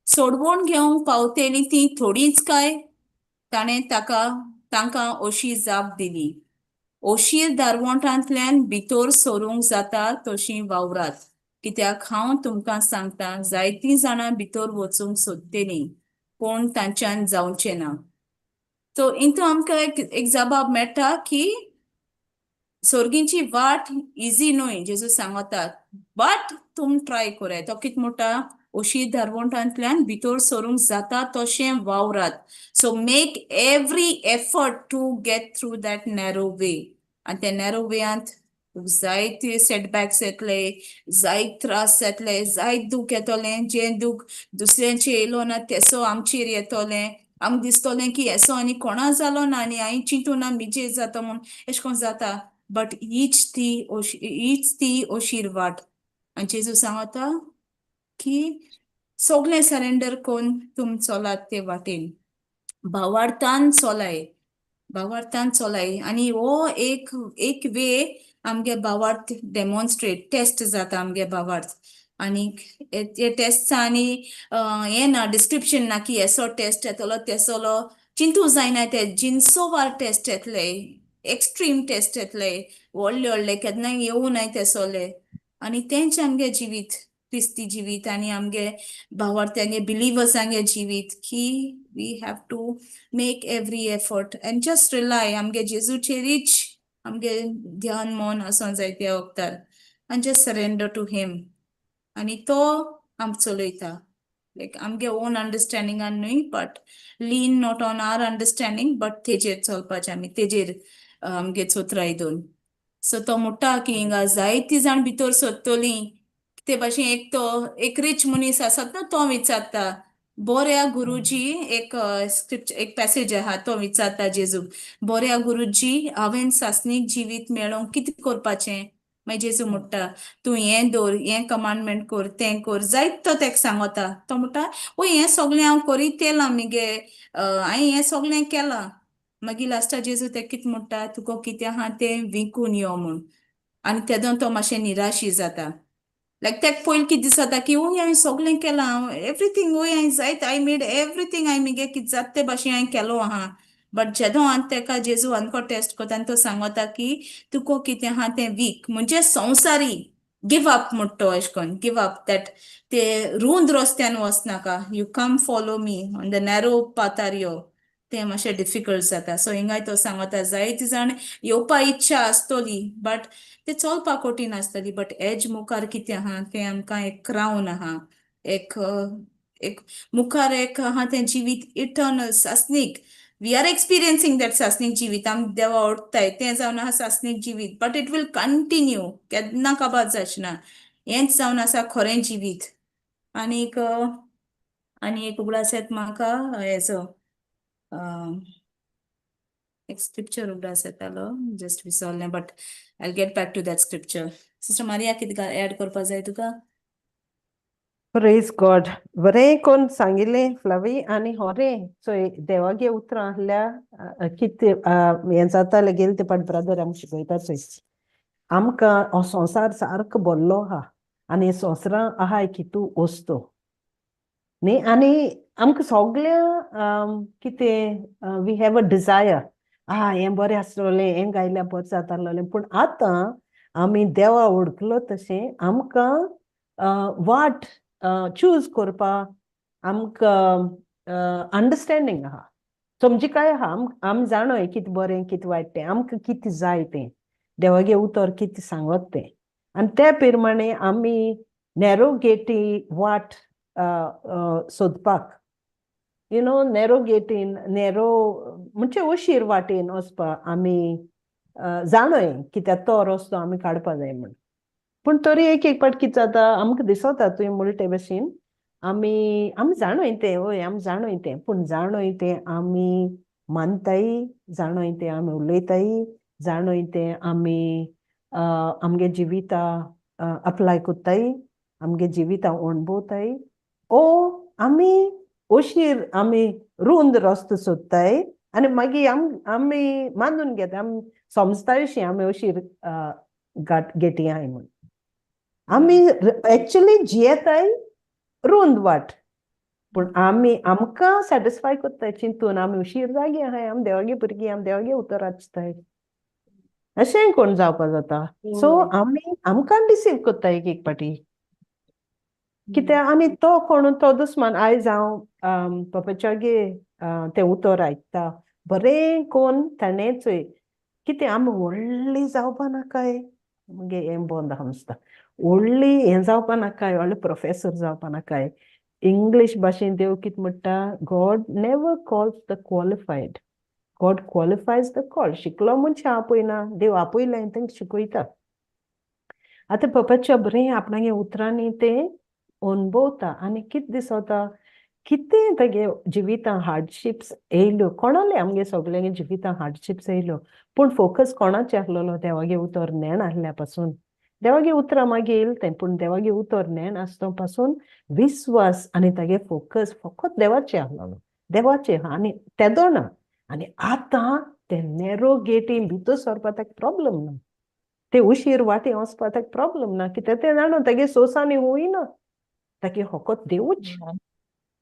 S2: सोडवून घेवंक पावतलीं तीं थोडींच काय? ताणें तांकां अशी जाप दिली, ओशीर दारवंटांतल्यान भितर सरूंक जाता तशीं वावरात. कित्याक हांव तुमकां सांगता जायतीं जाणां भितर वचूंक सोदतलीं पूण तांच्यान जावचें ना. सो इंतू आमकां एक जबाब मेळटा की सर्गींची वाट इजी न्हय जेजू सांगता बट तुम ट्राय कोराय. तो कितें म्हणटा ओशीर दारवंटांतल्यान भितर सरूंक जाता तशें वावरात. So make every effort to get through that narrow way आनी ते नॅरो वेयांत जायते सेटबॅक्स येतले, जायत त्रास जातले, जायत दूख येतोलें, जें दूख दुसऱ्यांचे येयलो ना तेसो आमचेर येतोलें. आमकां दिसतोलें की हेसो आनी कोणा जालो ना आनी हांवें चिंतून मिजेर जाता म्हूण एशें कोन्न जाता. बट हीच ती ओशीर वाट. आनी जेजू सांगता की सगळें सरेंडर कोन्न तुम चलात ते वाटेन. भावार्थान चोलाय आनी हो एक वे आमगे भावार्थ डेमॉन्स्ट्रेट टेस्ट जाता आमगे भावार्थ. आनी हे टेस्टचा आनी हें ना डिस्क्रिप्शन ना की हेसो टेस्ट येतलो तेसोलो चिंतू जायना. ते जिनसो वार टेस्ट येतले, एक्स्ट्रीम टेस्ट येतले, व्हडले केन्नाय येवं नाय तेसोले. आनी तेंच आमगे जिवीत, क्रिस्ती जिवीत आनी आमगे भावार्थ्यांगे बिलिवर्सांगे जिवीत की we have to make every effort and just rely आमगे जेजूचेरीच आमगे ध्यान मन आसों जाय त्या वक्तार and just surrender to him. आनी तो आम चलयता. लायक आमगे ओन अंडरस्टँडिंगान न्हय but lean not on our understanding but तेजेर चलपाचें आमी, तेजेर आमगे चोत्राय दोन. सो तो म्हणटा की हिंगा जायतीं जाण भितर सोदतलीं. ते भाशेन एक रिच मनीस आसत ना तो विचारता बोऱ्या गुरुजी एक पॅसेज आहा तो विचारता जेजूक, बोऱ्या गुरुजी हांवें सासणीक जिवीत मेळोंक कितें करपाचें. मागीर जेजू म्हणटा तूं हें दवर, हें कमांडमेंट कर, तें कर, जायत तो तेका सांगता. तो म्हणटा ओय हें सगळें हांव करीत येयलां मगे, हांवें हें सगळें केलां. मागीर लास्टाक जेजू तेका कितें म्हणटा तुका कितें आहा तें विकून यो म्हूण. आनी तेदोन तो मातशें निराशी जाता. लायक तेका पयलीं कितें दिसता की ओय हांवें सगळें केलां, एवरीथींग, ओय हांवें जायत, आय मेड एवरीथींग, हांवें मगे कितें जाता ते भाशेन हांवें केलो आहा. बट जेदो तेका जेजू आनको टेस्ट कोता आनी तो सांगता की तुका कितें आहा तें वीक म्हणजे संवसारी गिव अप म्हणटा तो एशें कोन्न गिव अप दॅट ते रुंद रस्त्यान वचनाका. You come follow me on the narrow पाथार यो. तें मातशें डिफिकल्ट जाता. सो हिंगाय तो सांगता जायतीं जाण येवपा इच्छा आसतली बट ते चलपा कठीण आसतली. बट एज मुखार कितें आहा तें आमकां एक क्रावन आहा, एक मुखार एक आहा तें जिवीत इटर्नल सासणीक. वी आर एक्सपिरियन्सिंग दॅट सासणीक जिवीत. आमी देवा ओडटाय तें जावन आहा सासणीक जिवीत बट इट वील कंटिन्यू, केन्ना काबार जाचना. हेंच जावन आसा खोरें जिवीत. आनी एक उगडास येता म्हाका हेचो एक स्क्रिप्चर उगडास येतालो, जस्ट विसरलें but I get back to that scripture. Sister Maria कितें एड करपा जाय तुका?
S1: Praise God. बरें कोन्न सांगिल्लें फ्लवी. आनी होरें सो देवागे उतरां आहल्या कितें हें जातालें गेल ते पाट ब्रदर आमकां शिकयता चोय. आमकां हो संवसार सारको बोल्लो आहा आनी संवसारां आहाय कितू वस्तू न्ही. आनी आमकां सोगल्या कितें वी हॅव अ डिजायर, हें बरें आसलोलें, हें गायल्यार बरें जातालोलें. पूण आतां आमी देवा वळखलो तशें आमकां वाट चूज करपा आमकां अंडरस्टँडींग आहा, समजिकाय आहा. आमी जाणोय कितें बरें कितें वायट तें, आमकां कितें जाय तें, देवागे उतर कितें सांगत तें. आनी त्या प्रमाणे आमी नॅरो गेटी वाट सोदपाक नॅरो गेटीन म्हणजे ओशीर वाटेन वचपा आमी जाणोय कित्याक तो रस्तो आमी काडपा जाय म्हण. पूण तरी एक पाट कितें जाता आमकां दिसता तुवें म्हणले ते भाशेन आमी जाणोय तें, वय आमी जाणोय तें, पूण जाणोय तें आमी मानताय, जाणोय तें आमी उलयताय, जाणोय तें आमी आमगे जिविता अप्लाय कोत्ताय, आमगे जिविता अणभवताय. आमी ओशीर आमी रुंद रस्तो सोदताय आनी मागीर आमी मानून घेता, आमी समजताय अशी आमी ओशीर गेटी आहाय म्हूण. आमी एक्चुली जियेताय रुंद वाट, पूण आमकां सॅटिस्फाय कोत्ताय चिंतून आमी उशीर जागी आहाय, आमी देवागे भुरगीं, आमी देवागे उतर आसताय, अशें कोण जावपा जाता. सो आमकां डिसीव कोत्ताय एक पाटी कित्याक आनी तो कोण तो दुस्मान आयज हांव पप्पाच्यागे तें उतर आयकता बरें कोन्न ताणें चोय कितें आमी व्हडलीं जावपा नाकाय. मुगे हें बंद आहा दिसता. व्हडलीं हें जावपा नाकाय, व्हडलें प्रोफेसर जावपा नाकाय. इंग्लीश भाशेन देव कितें म्हणटा, God never calls the qualified, God qualifies the call. शिकलो मनशां आपयना, देव आपयलें तेंकां शिकयता. आतां पप्पाच्या बरें आपणागे उतरांनी ते अनुभवता आनी कितें दिसोता कितें तेगे जिवितां हार्डशिप्स येयल्यो कोणाले आमगे सगळ्यांगे जिवितां हार्डशिप्स येयल्यो पूण फोकस कोणाचे आहलोलो देवागे उतर नेण आहल्या पासून देवागे उतरां मागीर येयलें तें पूण देवागे उतर नेण आसतो पासून विस्वास आनी तेगे फोकस फकत देवाचे आहलोलो देवाचे आनी तेदो ना आनी आतां ते नॅरो गेटीन भितर सरपा ताका प्रॉब्लम ना ते उशीर वाटे वचपा ताका प्रॉब्लम ना कित्याक ते जाणो तेगे सोसांनी हुयना तागे फकत देवूच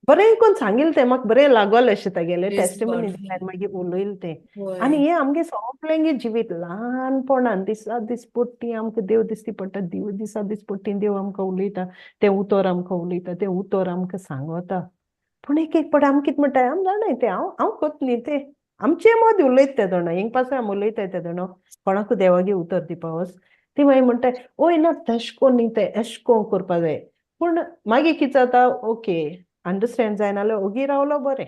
S1: बरें कोण सांगिल्लें तें म्हाका बरें लागोलें अशें तेगेलें
S2: Praise
S1: टेस्टिमनी
S2: God.
S1: दिल्यार मागीर उलयलें तें
S2: होय.
S1: आनी हें आमगे सगळ्यांगे जिवीत ल्हानपणान दिसा दीस पडटी आमकां देव दिसती पडटा देव दिसा दीस पडटी देव आमकां उलयता तें उतर आमकां उलयता तें उतर आमकां सांगता पूण एक पाट आमी कितें म्हणटाय आमी जाणाय तें हांव कोत न्ही तें आमचे मद उलयता ते जाणा हिंग पासून आमी उलयताय ते जाणा कोणाकूय देवागे उतर दिवपा वच ती मागीर म्हणटाय ओय ना तशें कोन्न न्ही तें एशें कोन्न करपा जाय पूण मागीर कितें जाता ओके अंडरस्टँड जायना जाल्यार ओगी रावलो बरें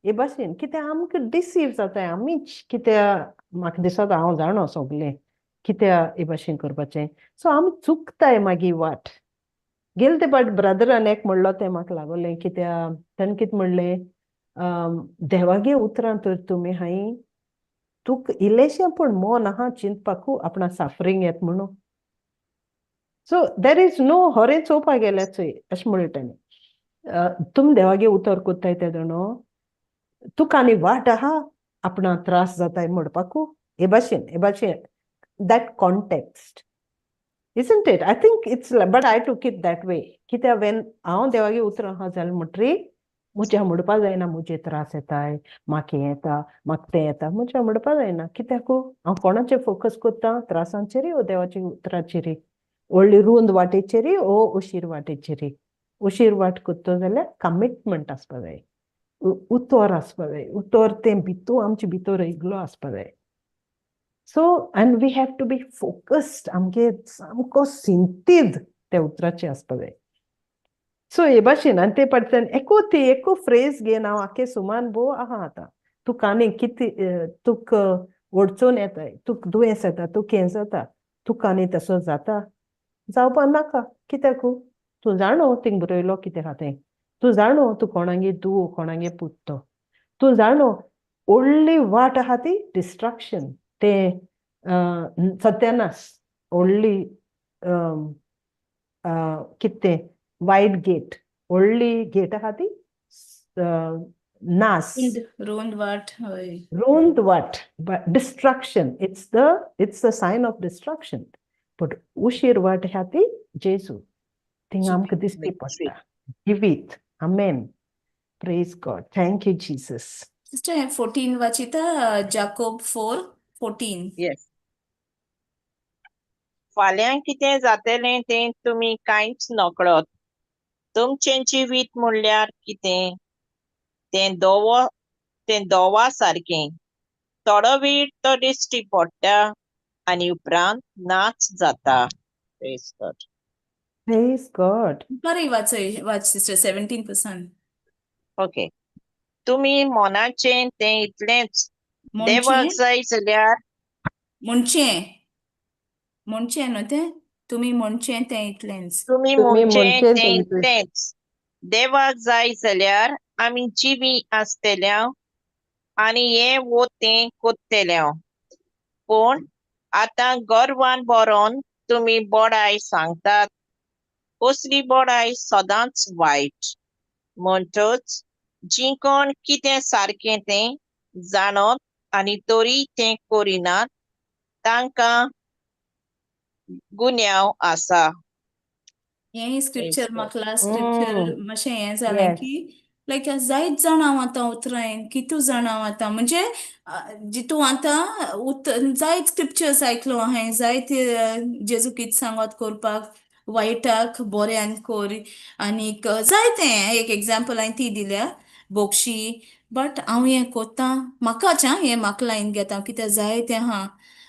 S1: हे भाशेन कित्याक आमकां डिसीव जाताय आमीच कित्याक म्हाका दिसता हांव जाणो सगलें कित्याक हे भाशेन करपाचें सो आमी चुकताय मागीर वाट गेल ते पाट ब्रदरान एक म्हणलो तें म्हाका लागोलें कित्याक ताणें कितें म्हणलें देवागे उतरां तर तुमी हाय तुका इल्लेशें पूण मोन आहा चिंतपाकू आपणा सफरींग येत म्हणून सो देर इज नो होरें चोवपा गेल्या चोय अशें म्हणलें ताणें तुम देवागे उतर कोत्ताय ते जाणो तुका आनी वाट आहा आपणा त्रास जाताय म्हणपाकू हे भाशेन that context isn't it I think it's but I took it that way कित्याक when हांव देवागे उतर आहा जाल्यार म्हणटरी मुझे म्हणपा जायना मुझे त्रास येताय म्हाका हें येता म्हाका तें येता मुझे म्हणपा जायना कित्याकू हांव कोणाचेर फोकस कोत्ता त्रासांचेरी ओ देवाच्या उतराचेरी व्हडली रुंद वाटेचेरी ओ उशीर वाटेचेरी उशीर वाट कोत्तो जाल्यार कमिटमेंट आसपा जाय उतर आसपा जाय उतर तें भितर आमचे भितर इगलो आसपा जाय so and we have to be focused आमगे सामको सिंतीद त्या उतराचे आसपा जाय सो हे भाशेन आनी ते पडटल्यान एको फ्रेज घेवन हांव आखे सुमान भोव आहा आतां तुका आनी कितें तुका ओडचोन येताय तुका दुयेंस येता तुका हें जाता तुका आनी तसो जाता जावपा नाका कित्याकू तूं जाणो थिंग बरयलो कितें आहा तें तूं जाणो तूं कोणागे दुवो कोणागे पुत्तो तूं जाणो व्हडली वाट आहा ती डिस्ट्रक्शन तें सत्यानास व्हडली कितें वायट गेट व्हडली गेट आहा ती नास
S2: रुंद वाट होय
S1: रुंद वाट but destruction it's the sign of destruction but उशीर वाट आहा ती जेजू थिंग आमकां दिसती पडटा जिवीत amen praise God thank you Jesus
S2: sister हे 14 वाचिता जाकोब 4:14
S3: येस फाल्यां कितें जातलें तें तुमी कांयच नकळत तुमचें जिवीत म्हणल्यार कितें तें दोवा सारकें थोडो वेळ तो दिश्टी पडटा आनी उपरांत नाच जाता Praise God.
S1: praise God
S2: बरें वाच सिस्टर 17%.
S3: ओके तुमी मोनाचें तें इतलेंच देवाक
S2: म्हणचें
S3: जाय जाल्यार
S2: म्हणचें न्हू तें तुमी म्हणचें तें इतलेंच
S3: तुमी
S1: तुमी
S3: म्हणचें
S1: म्हणचें
S3: तें
S1: तें
S3: इतलेंच देवाक जाय जाल्यार आमी जिवी आसतल्या आनी हें वो तें कोत्तेल्या पूण आतां गर्वान बरोन तुमी बोडाय सांगतात कसली बोडाय सदांच वायट म्हणटच जी कोण कितें सारकें तें जाणत आनी तरी तें करिनात तांकां गुन्यांव आसा
S2: हें स्क्रिप्चर
S3: God.
S2: म्हाका लास्ट स्क्रिप्चर मातशें हें जालें
S1: yes
S2: की लायक जायत जाण हांव आतां उतरायन कितू जाण हांव आतां म्हणजे जितू आतां जायत स्क्रिप्चर्स आयकलो हांवें जायत जेजू कितें सांगत करपाक वायटाक बऱ्यान कोर आनीक जायतें एक एग्जाम्पल हांवें ती दिल्या बोक्षी बट हांव हें कोत्तां म्हाकाच हें म्हाका लायन घेता कित्याक जायतें आहा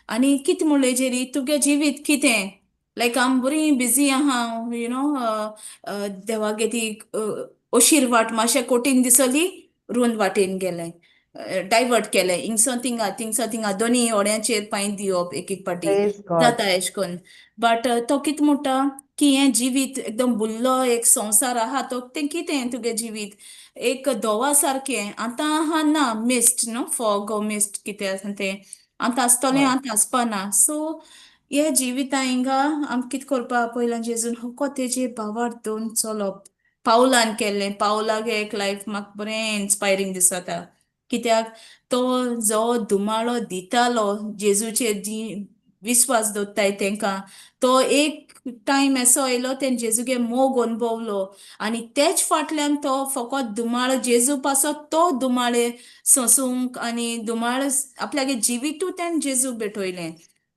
S2: आनी कितें म्हणलें जेरी तुगे जिवीत कितें लायक आम बरी बिजी आहा यु नो देवागे ती उशीर वाट मातशें कोटीन दिसली रुंद वाटेन गेलें डायवर्ट केले हिंगसो थिंगा दोन्ही ओड्यांचेर पांय दिवप एक एक पाटी
S1: Praise God.
S2: जाता एश कोन बट तो कित म्हणटा की हें जिवीत एकदम बुल्लो एक संसार आहा तो तें कितें तुगे जिवीत एक दोवा सारकें आतां आहा ना मिस्ट न्हू फॉग मिस्ट कितें आसा तें आतां आसतलें
S1: हय.
S2: आतां आसपाना सो हे जिविता हिंगा आम कित करपा पयलां जेजून होको तेजेर बावार दोन चलप पावलान केल्लें पावलागे एक लायफ म्हाका बरें इन्स्पायरींग दिसता कित्याक तो जो दुमाळो दितालो जेजूचेर जी विस्वास दवरताय तेंकां तो एक टायम असो येयलो तें जेजूगे मोग अनुभवलो आनी तेच फाटल्यान तो फकत दुमाळ जेजू पासो तो दुमाळे सोसूंक आनी दुमाळ आपल्यागे जिवितू तें जेजू भेटोयलें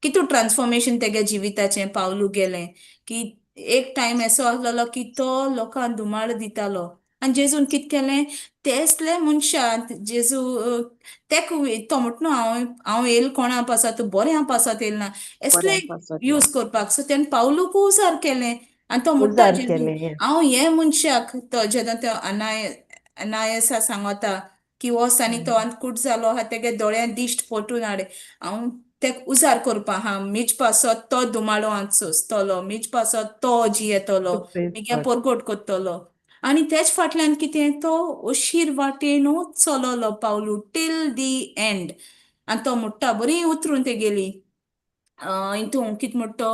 S2: कितू ट्रान्सफॉर्मेशन तेगे जिविताचें पावलू गेलें की एक टायम असो आसलोलो की तो लोकांक दुमाळ दितालो आनी जेजून कित केलें तेसले मनशांत जेजू तेक तो म्हणटा न्हू हांव येयल कोणा पासत बऱ्या पासत येयल ना असले
S3: बऱ्या पासत ना
S2: यूज करपाक सो तेणें पावलूक उजार केलें आनी तो म्हणटा
S1: उजार
S2: जेजू
S1: केलें yes.
S2: हांव हे मनशाक तो जेन्ना तो अनायसा सांगता की वोस आनी तो अंतकूट जालो आहा तेगे दोळ्यान दिश्ट पोटून हाडे हांव तेक उजार करपा हा मीज पासत तो दुमाळो सोंसतलो मीज पासत तो जियेतलो
S1: Praise
S2: मिगे
S1: God.
S2: पोरगोट कोत्तलो आनी तेच फाटल्यान कितें तो उशीर वाटेनूच चलोलो पावलू टील दी एंड आनी तो म्हणटा बरी उतरून ते गेली हितून कित म्हणटा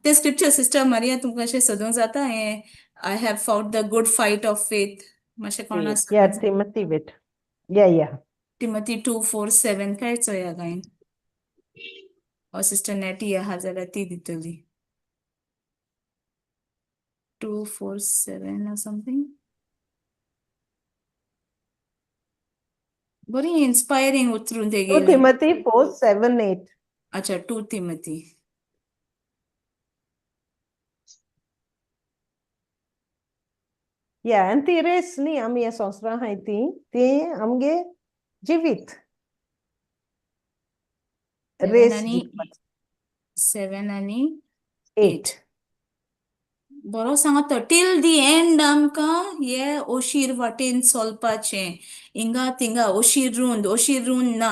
S2: ते स्क्रिप्चर सिस्टर मारिया तुमकां अशें सोदूंक जाता हें आय हॅव फावट the good fight of faith मातशें कोणा
S3: faith
S1: Yeah, Timothy with. Yeah.
S2: Timothy 2:4-7 काय चोया गायन सिस्टर नेटी आहा जाल्यार ती दितली 2:4-7 or something बरी इन्स्पायरिंग उतरून ते
S1: 2
S2: गेली
S1: Timothy 4:7-8.
S2: अच्छा 2 टिमोथी
S1: Yeah, and ती रेस न्ही आमी हे संवसारां आहाय ती आमगे जिवीत रेस जिखपाची
S2: 7 आनी
S1: 8.
S2: 8 बरो सांगता टील दी एंड आमकां हे ओशीर वाटेन चलपाचें हिंगा थिंगा ओशीर रूंद ना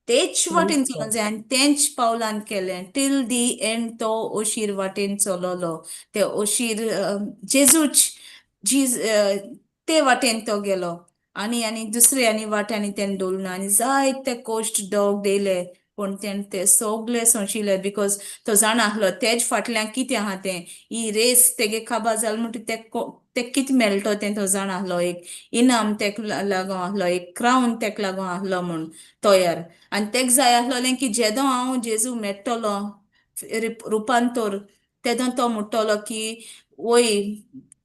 S2: तेच वाटेन
S1: Praise
S2: चलोंक
S1: God.
S2: जाय आनी तेंच पावलान केलें टील दी एंड तो ओशीर वाटेन चलोलो ते ओशीर जेजूच ते वाटेन तो गेलो आनी दुसरे आनी वाट्यांनी तें दवरना आनी जायते कोश्ट दोग डेले पूण ते सगळे सोंशिले बिकॉज तो जाण आसलो तेज फाटल्यान कितें आहा तें ही रेस तेगे काबार जाल म्हणटा ते कितें मेळटो तें तो जाण आसलो एक इनाम तेक लागों आसलो एक क्रावन तेक लागों आसलो म्हूण तोयार आनी तेक जाय आसलोलें की जेदो हांव जेजू मेट्टलो रुपांतर तेदो तो म्हणटलो की वय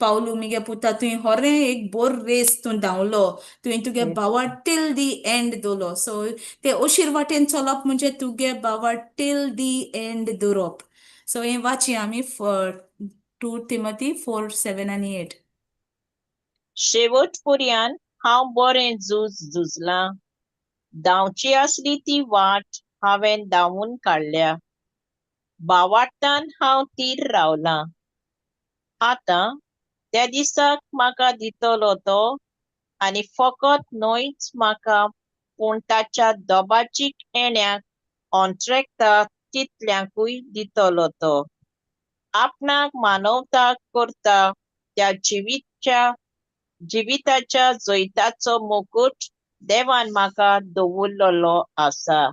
S2: पावलू मिगे पुता तुवें होरें एक बोर रेस तूं धांवलो तुवें तुगे
S1: Praise
S2: बावार
S1: God.
S2: टील दी एंड दवरलो सो ते ओशीर वाटेन चलप म्हणजे तुगे बावार टील दी एंड दवरप सो हें वाची आमी 2 टिमोथी 4:7 आनी 8
S3: शेवट पर्यंत हांव बरें झुजलां धांवची आसली ती वाट हांवें धांवून काडल्या बावार्थान हांव तीर रावलां आतां त्या दिसाक म्हाका दितलो तो आनी फकत न्हयच म्हाका पूण ताच्या दोबाचीक येण्याक ऑन्ट्रेक्ता तितल्यांकूय दितलो तो आपणाक मानवताक करता त्या जिविताच्या जैताचो मुकुट देवान म्हाका दवरलेलो आसा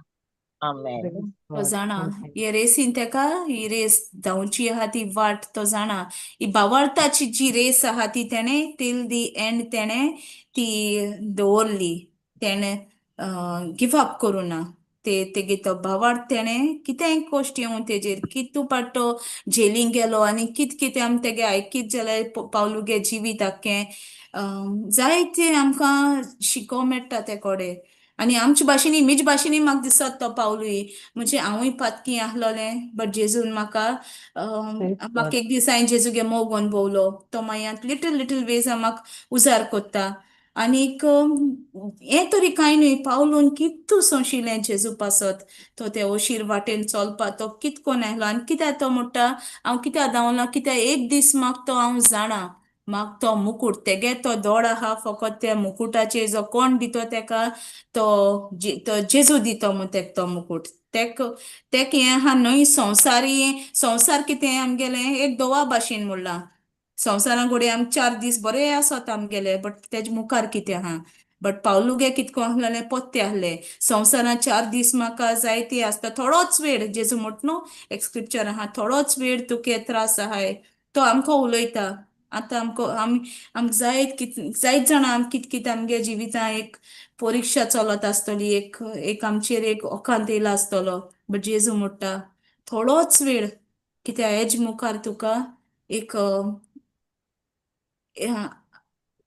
S3: आमेन
S1: Praise
S2: तो
S1: God.
S2: जाणा
S1: Amen.
S2: हे रेसीन तेका ही रेस धांवची आहा ती वाट तो जाणा ही बावार्थाची जी रेस आहा ती तेणे टील दी एंड तेणे ती दवरली तेणे गिव अप करूं ना तेगे तो बावार्थ तेणे कितेंय कश्ट येवं तेजेर कितू पाट्टो जेलीन गेलो आनी कितें आमी तेगे आयकीत जाल्यार पावलुगे जिवीत आख्खें जायते आमकां शिको मेळटा ते कोडे आनी आमचे भाशेनी मीज भाशेनी म्हाका दिसत तो पावलूय म्हणजे हांवूय पातकी आहलोलें बट जेजून
S1: Praise
S2: म्हाका
S1: God.
S2: एक दीस हांवें जेजूगे मोग अनुभवलो तो मागीर लिटल वेज म्हाका उजार कोत्ता आनीक हें तरी कांय न्हय पावलून कितू सोंशिलें जेजू पासत तो ते ओशीर वाटेन चलपा तो कित कोन्न आहलो आनी कित्याक तो म्हणटा हांव कित्याक धांवला कित्याक एक दीस म्हाका तो हांव जाणा म्हाक तो मुकुट तेगे तो दोड आहा फकत त्या मुकुटाचेर जो कोण दितो तेका तो जेजू दितो म्हूण तेका तो मुकुट तेक हें आहा न्हय संसार कितें आमगेलें एक दोवा भाशेन म्हणलां संवसारान घोडी आमी 4 दीस बरे आसत आमगेले बट तेजे मुखार कितें आहा बट पावलुगे कितको आहलें पत्ते आहलें संवसारान 4 दीस म्हाका जायती आसता थोडोच वेळ जेजू म्हणटा न्हू एक स्क्रिप्चर आहा थोडोच वेळ तुके त्रास आहाय तो आमकां उलयता आतां आमकां जायत जाणां आम कित आमगे जिवितां एक परिक्षा चलत आसतली एक आमचेर एक ओकांत येयलो आसतलो बट जेजू म्हणटा थोडोच वेळ कित्याक हेज मुखार तुका एक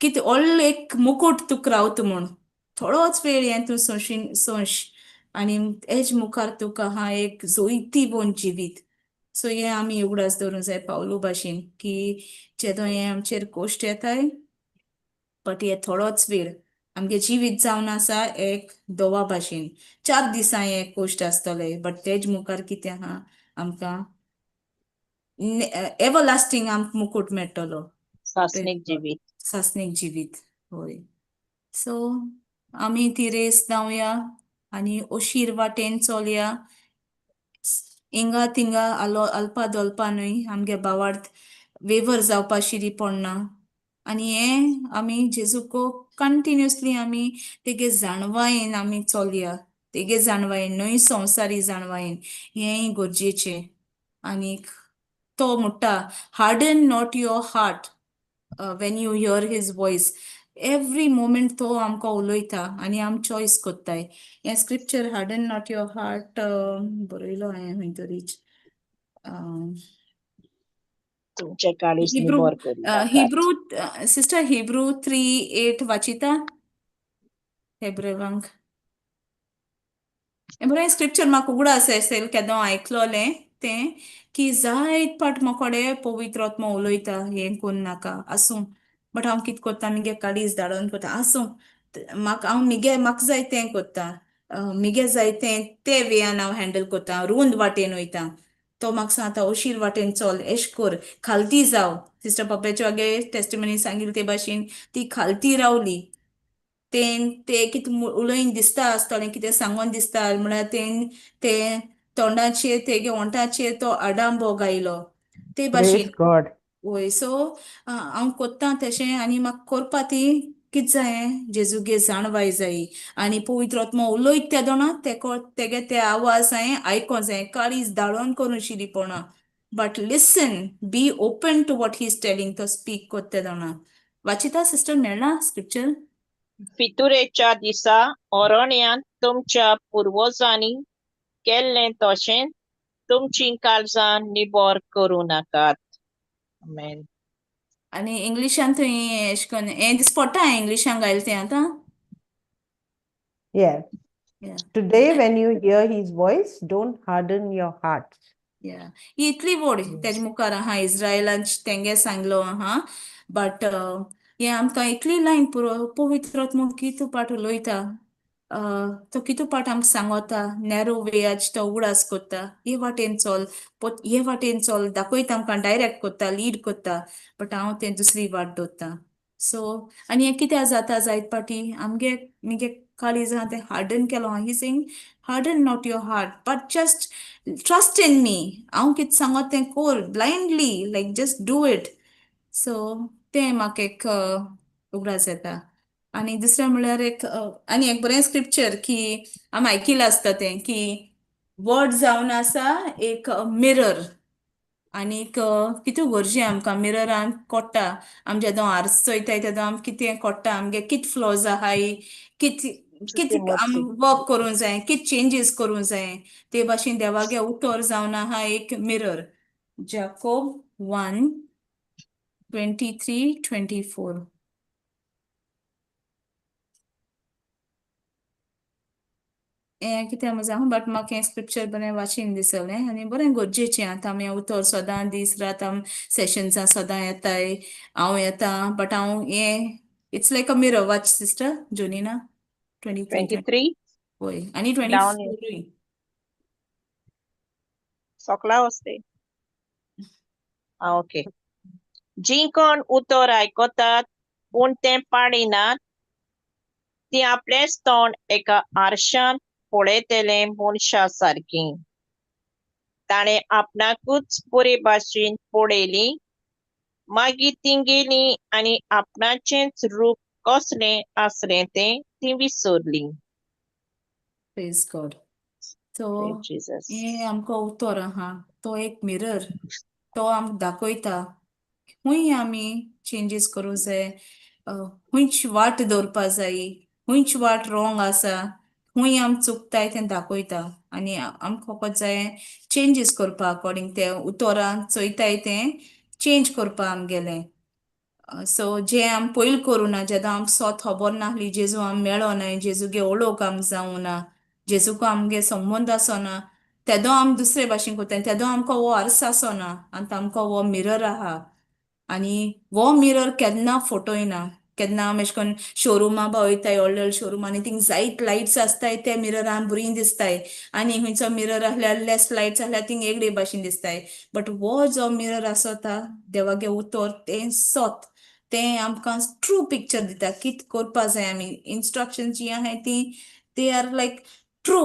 S2: कितें व्हडलो एक मुकुट तुका रावता म्हूण थोडोच वेळ हें तूं सोंश आनी हेज मुखार तुका आहा एक जोयती बोन जिवीत सो हें आमी उगडास दवरूंक जाय पावलू भाशेन की जेदो हें आमचेर गोश्ट येताय बट हे थोडोच वेळ आमगे जिवीत जावन आसा एक दोवा भाशेन 4 दिसां हें गोश्ट आसतले बट तेज मुखार कितें आहा आमकां एवरलास्टींग आमकां मुकुट मेळटलो
S3: सासणीक जिवीत.
S2: सासणीक जिवीत होय सो आमी ती रेस धांवया आनी ओशीर वाटेन चलया इंगा तिंगा अल्पा दोल्पा न्हय आमगे बावार्थ वेवर जावपा शिरी पडना आनी हें आमी जेजूको कंटिन्युअसली आमी तेगे जाणवायेन आमी चलया तेगे जाणवायेन न्हय संवसारी जाणवायेन हेंय गरजेचें आनीक तो म्हणटा harden not your heart when you hear his voice every moment तो आमकां उलयता आनी आमी चॉयस कोत्ताय हें scripture harden not your heart बरयलो हांवें खंय तरीच
S3: तुमचे काळीज
S2: हिब्रू
S3: निबोर करूं नाकात.
S2: सिस्टर हिब्रू 3:8 वाचिता हेब्रेवांक बरें स्क्रिप्चर म्हाका उगडा आसा केदो आयकलोलें तें की जायत पाट मोकोडे पवित्र आत्मा उलयता हें कोन्न नाका आसूं बट हांव कित कोत्ता मिगे काळीज धाडोन कोत्ता आसूं म्हाका जाय तें कोत्ता मिगे जाय ते वेयान हांव हँडल कोत्ता रुंद वाटेन वयता तो म्हाका सांगता ओशीर वाटेन चल एश कोर खालती जाव सिस्टर पप्पेचे वागे टेस्टिमनी सांगिल्ले ते भाशेन ती खालती रावली ते कितें उलयन दिसता आसतलें कितें सांगोन दिसता म्हळ्यार ते तोंडाचेर तेगे ओंठाचेर तो आडांबो गायलो ते
S1: Praise
S2: भाशेन
S1: God.
S2: वय सो हांव कोत्ता तशें आनी म्हाका कोरपा ती कित जायें जेजूगे जाणवाय जायी आनी पवित्र आत्मा उलयत तेदोना तेगे ते आवाज हांवें आयको जाय काळीज धाडोन करूं शिरी पोडना but listen be open to what he is telling तो स्पीक कोत्ता तेदोना वाचिता सिस्टर मेळना स्क्रिप्चर
S3: फितुरेच्या दिसा अरण्यांत तुमच्या पुर्वजांनी केल्लें तशें तुमची काळजां निबोर करूं नाकात. आमेन.
S2: आनी इंग्लिशान थंय एश कोन्न हें दिस पडटा इंग्लिशान घायलें तें आतां
S1: Yeah.
S2: या
S1: Today, when you hear his voice, don't harden your hearts.
S2: या ही इतली व्हड तेजे मुखार आहा इस्रायलान तेंगे सांगलो आहा बट हें आमकां इतली लायन पवित्र आत्मा कितू पाट उलयता तो कितू पाट आमकां सांगोता नॅरो वेयाच तो उगडास कोत्ता हे वाटेन चल हे वाटेन चल दाखयता आमकां डायरेक्ट कोत्ता लीड कोत्ता बट हांव तें दुसरी वाट दोत्ता सो आनी हें कित्याक जाता जायत पाटी मिगे काळीज आहा तें हार्डन केलो ही Seng harden not your heart but just trust in me हांव कित सांगोत तें core blindly like just do it so तें म्हाका एक उगडास येता आनी दुसरें म्हळ्यार आनी एक बरें स्क्रिप्चर की आमी आयकिल्लें आसता तें की वर्ड जावन आसा एक मिरर आनीक कितू गरजे आमकां मिररान कोट्टा आमी जेदो आरस चोयताय तेदो आमी कितें कोट्टा आमगे कित फ्लॉज आहाय कित आमी वर्क करूं जाय कित चेंजीस करूं जाय ते भाशेन देवागे उतर जावन आहा एक मिरर जाकोब 1:23-24 हें कितें म्हूण बट म्हाका हें स्क्रिप्चर बरें वाचीन दिसलें आनी बरें गरजेचें आतां आमी उतर सदां दीस रात आमी सेशन्सां सदां येताय हांव येता बट हांव हें इट्स लायक अ मिरर वाच सिस्टर जोनिना 23
S3: 23
S2: होय आनी
S3: down
S2: 24
S3: सोकला वस्ते. ओके. जी कोण उतर आयकतात पूण ते पाडिनात ती आपलेच तोंड एका आरशांत पळयतले मनशा सारकी. ताणे आपणाकूच बरे भाशेन पळयली, मागीर ती गेली आनी आपणाचेंच रूप कसलें आसलें तें ती विसरली.
S2: Praise God. तो
S3: Praise Jesus.
S2: हे आमकां उतर आहा तो एक मिरर, तो आमकां दाखयता खूंय आमी चेंजीस करूं जाय, खूंयच वाट दवरपा जायी, खूंयच वाट रॉंग आसा, खूंय आमी चुकताय तें दाखयता आनी आमकां फकत जाय चेंजीस करपा अकॉर्डिंग ते उतोरां चोयताय तें चेंज करपा आमगेलें. सो जे आमी पयलीं करूं ना, जेन्ना आमकां सोत खबर नाहली, जेजू आमी मेळो नाय, जेजूगे वळोवंक आमी जावं ना, जेजूको आमगे संबंद आसोना, तेदो आमी दुसरे भाशेन कोत्ताय, तेदो आमकां वो आर्स आसोना आनी आमकां वो मिरर आहा. आनी वो मिरर केन्ना फोटोयना. केन्ना आमी एशे कोन्न शोरुमा बा वयताय, व्हडले व्हडले शोरूम आनी थिंग जायत लायट्स आसताय, ते मिररान बरीं दिसताय आनी खंयचो मिरर आहल्यार लेस लायट्स आहल्यार थिंग एगळे भाशेन दिसताय. बट वो जो मिरर आसोता देवागे उतर तें सोत, तें आमकां ट्रू पिक्चर दिता कित करपा जाय आमी. इंस्ट्रक्शन जी आहाय ती दे आर लायक ट्रू,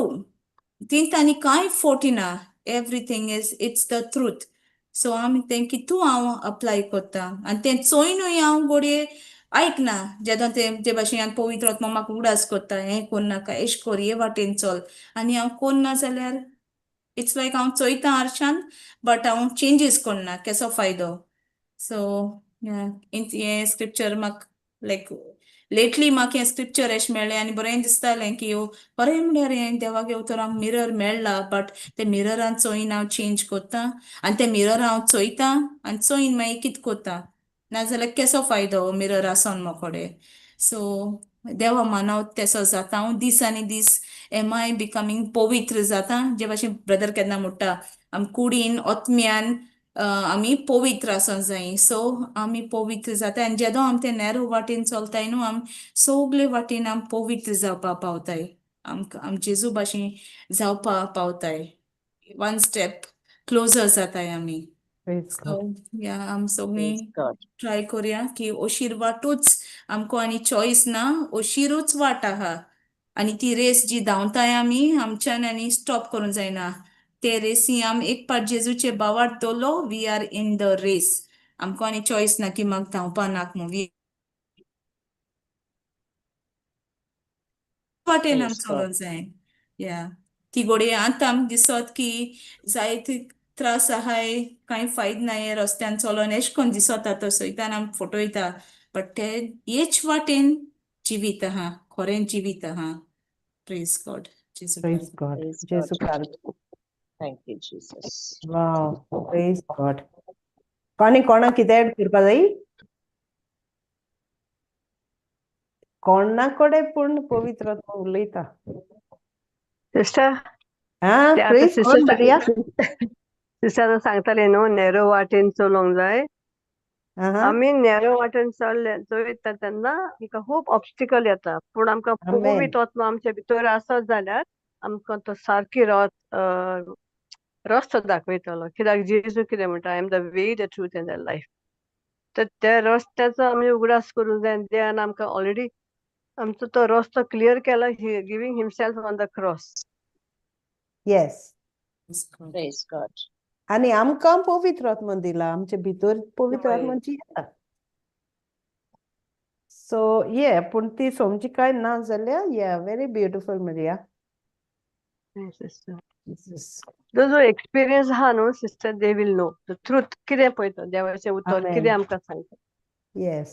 S2: ती तांणी कांय फोटिना. Everything is it's the truth. So आमी तें कितू हांव अप्लाय कोत्ता आनी तें चोयनूय हांव घोडये आयकना. जेन्ना ते भाशेन पवित्र आत्मा म्हाका उडास कोत्ता, हें कोर नाका, एश कोर, हे वाटेन चल, आनी हांव कोन्ना जाल्यार इट्स लायक हांव चोयता आरशान बट हांव चेंजीस कोन्ना, केसो फायदो. सो हे स्क्रिप्चर म्हाका लायक लेटली म्हाका हें स्क्रिप्चर एशें मेळ्ळें आनी बरें दिसतालें की बरें म्हळ्यार हें देवागे उतर हांव मिरर मेळ्ळा, बट ते मिररान चोयन हांव चेंज कोत्ता आनी ते मिरर हांव चोयतां आनी चोयन मागीर कित कोत्ता, नाजाल्यार केसो फायदो मिरर आसोन मोकोडे. सो देवा मानव तेसो जाता हांव दीस आनी दीस एमाय बिकमींग पवित्र जाता. जे भाशेन ब्रदर केन्ना म्हणटा आमी कुडीन ओतम्यान आमी पवित्र आसोंक जायी. सो आमी पवित्र जाताय आनी जेदो आमी ते नॅरो वाटेन चलताय न्हू, आमी सोगले वाटेन आमी पवित्र जावपा पावताय. आमी जेजू भाशेन जावपा पावताय. वन स्टेप क्लोजर जाताय आमी.
S1: Praise
S2: so
S1: God.
S2: या आमी सोगलीं
S3: Praise God.
S2: ट्राय कोरया की ओशीर वाटूच आमको आनी चॉयस ना, ओशीरूच वाट आहा आनी ती रेस जी धांवताय आमी आमच्यान आनी स्टॉप करूंक जायना. ते रेसी आमी एक पाट जेजूचे बावाट दवरलो, we are in the race. आमको आनी चॉयस ना की म्हाका धांवपा नाक म्हणून. वाटेन आमी
S3: Praise God.
S2: चलोंक जाय. या ती घोडये आतां आमकां दिसत की जायते त्रास आहाय, कांय फायद नाय रस्त्यान चलोन, एशे कोन्न दिसोता तो सैतान आमकां फोटोयता. बट ते हेच वाटेन जिवीत आहा, खोरें जिवीत आहा. Praise God. जेजू
S1: Praise
S2: Christ.
S1: God.
S3: Praise
S1: Jesu
S3: God.
S1: Christ.
S3: Thank you, Jesus.
S1: Wow. Praise God. कोणी कोणाक कितें एड करपा जायी? कोणा कडेन पूण पवित्र आत्मा उलयता.
S5: सिस्टर
S1: Ah,
S5: ते आता
S1: praise God, Maria.
S5: सिस्टर सांगताले न्हू नॅरो वाटेन चलोंक जाय.
S1: Uh-huh.
S5: आमी नॅरो वाटेन चोयता तेन्ना आमकां खूब ऑब्स्टिकल येता, पूण आमकां
S1: Amen.
S5: पवित्र आत्मा आमचे भितर आसत जाल्यार आमकां तो सारकी रस्तो दाखयतलो. कित्याक जेजू कितें म्हणटा, I am the way, the truth end the life. तर त्या रस्त्याचो आमी उगडास करूंक जाय. देवान आमकां ऑलरेडी आमचो तो रस्तो क्लियर केला, giving himself on the cross.
S1: Yes.
S3: Praise God.
S1: आनी आमकां पवित्र आत्मा दिला, आमचे भितर पवित्र
S5: होय.
S1: आत्माची येता. सो ये पूण ती समजी कांय ना जाल्यार very beautiful Maria.
S5: Sister
S1: Yes.
S5: जो एक्सपिरियन्स आहा न्हू sister, they will know the truth. कितें पळयता देवाचें उतर,
S1: Amen.
S5: कितें आमकां सांगता.
S1: Yes.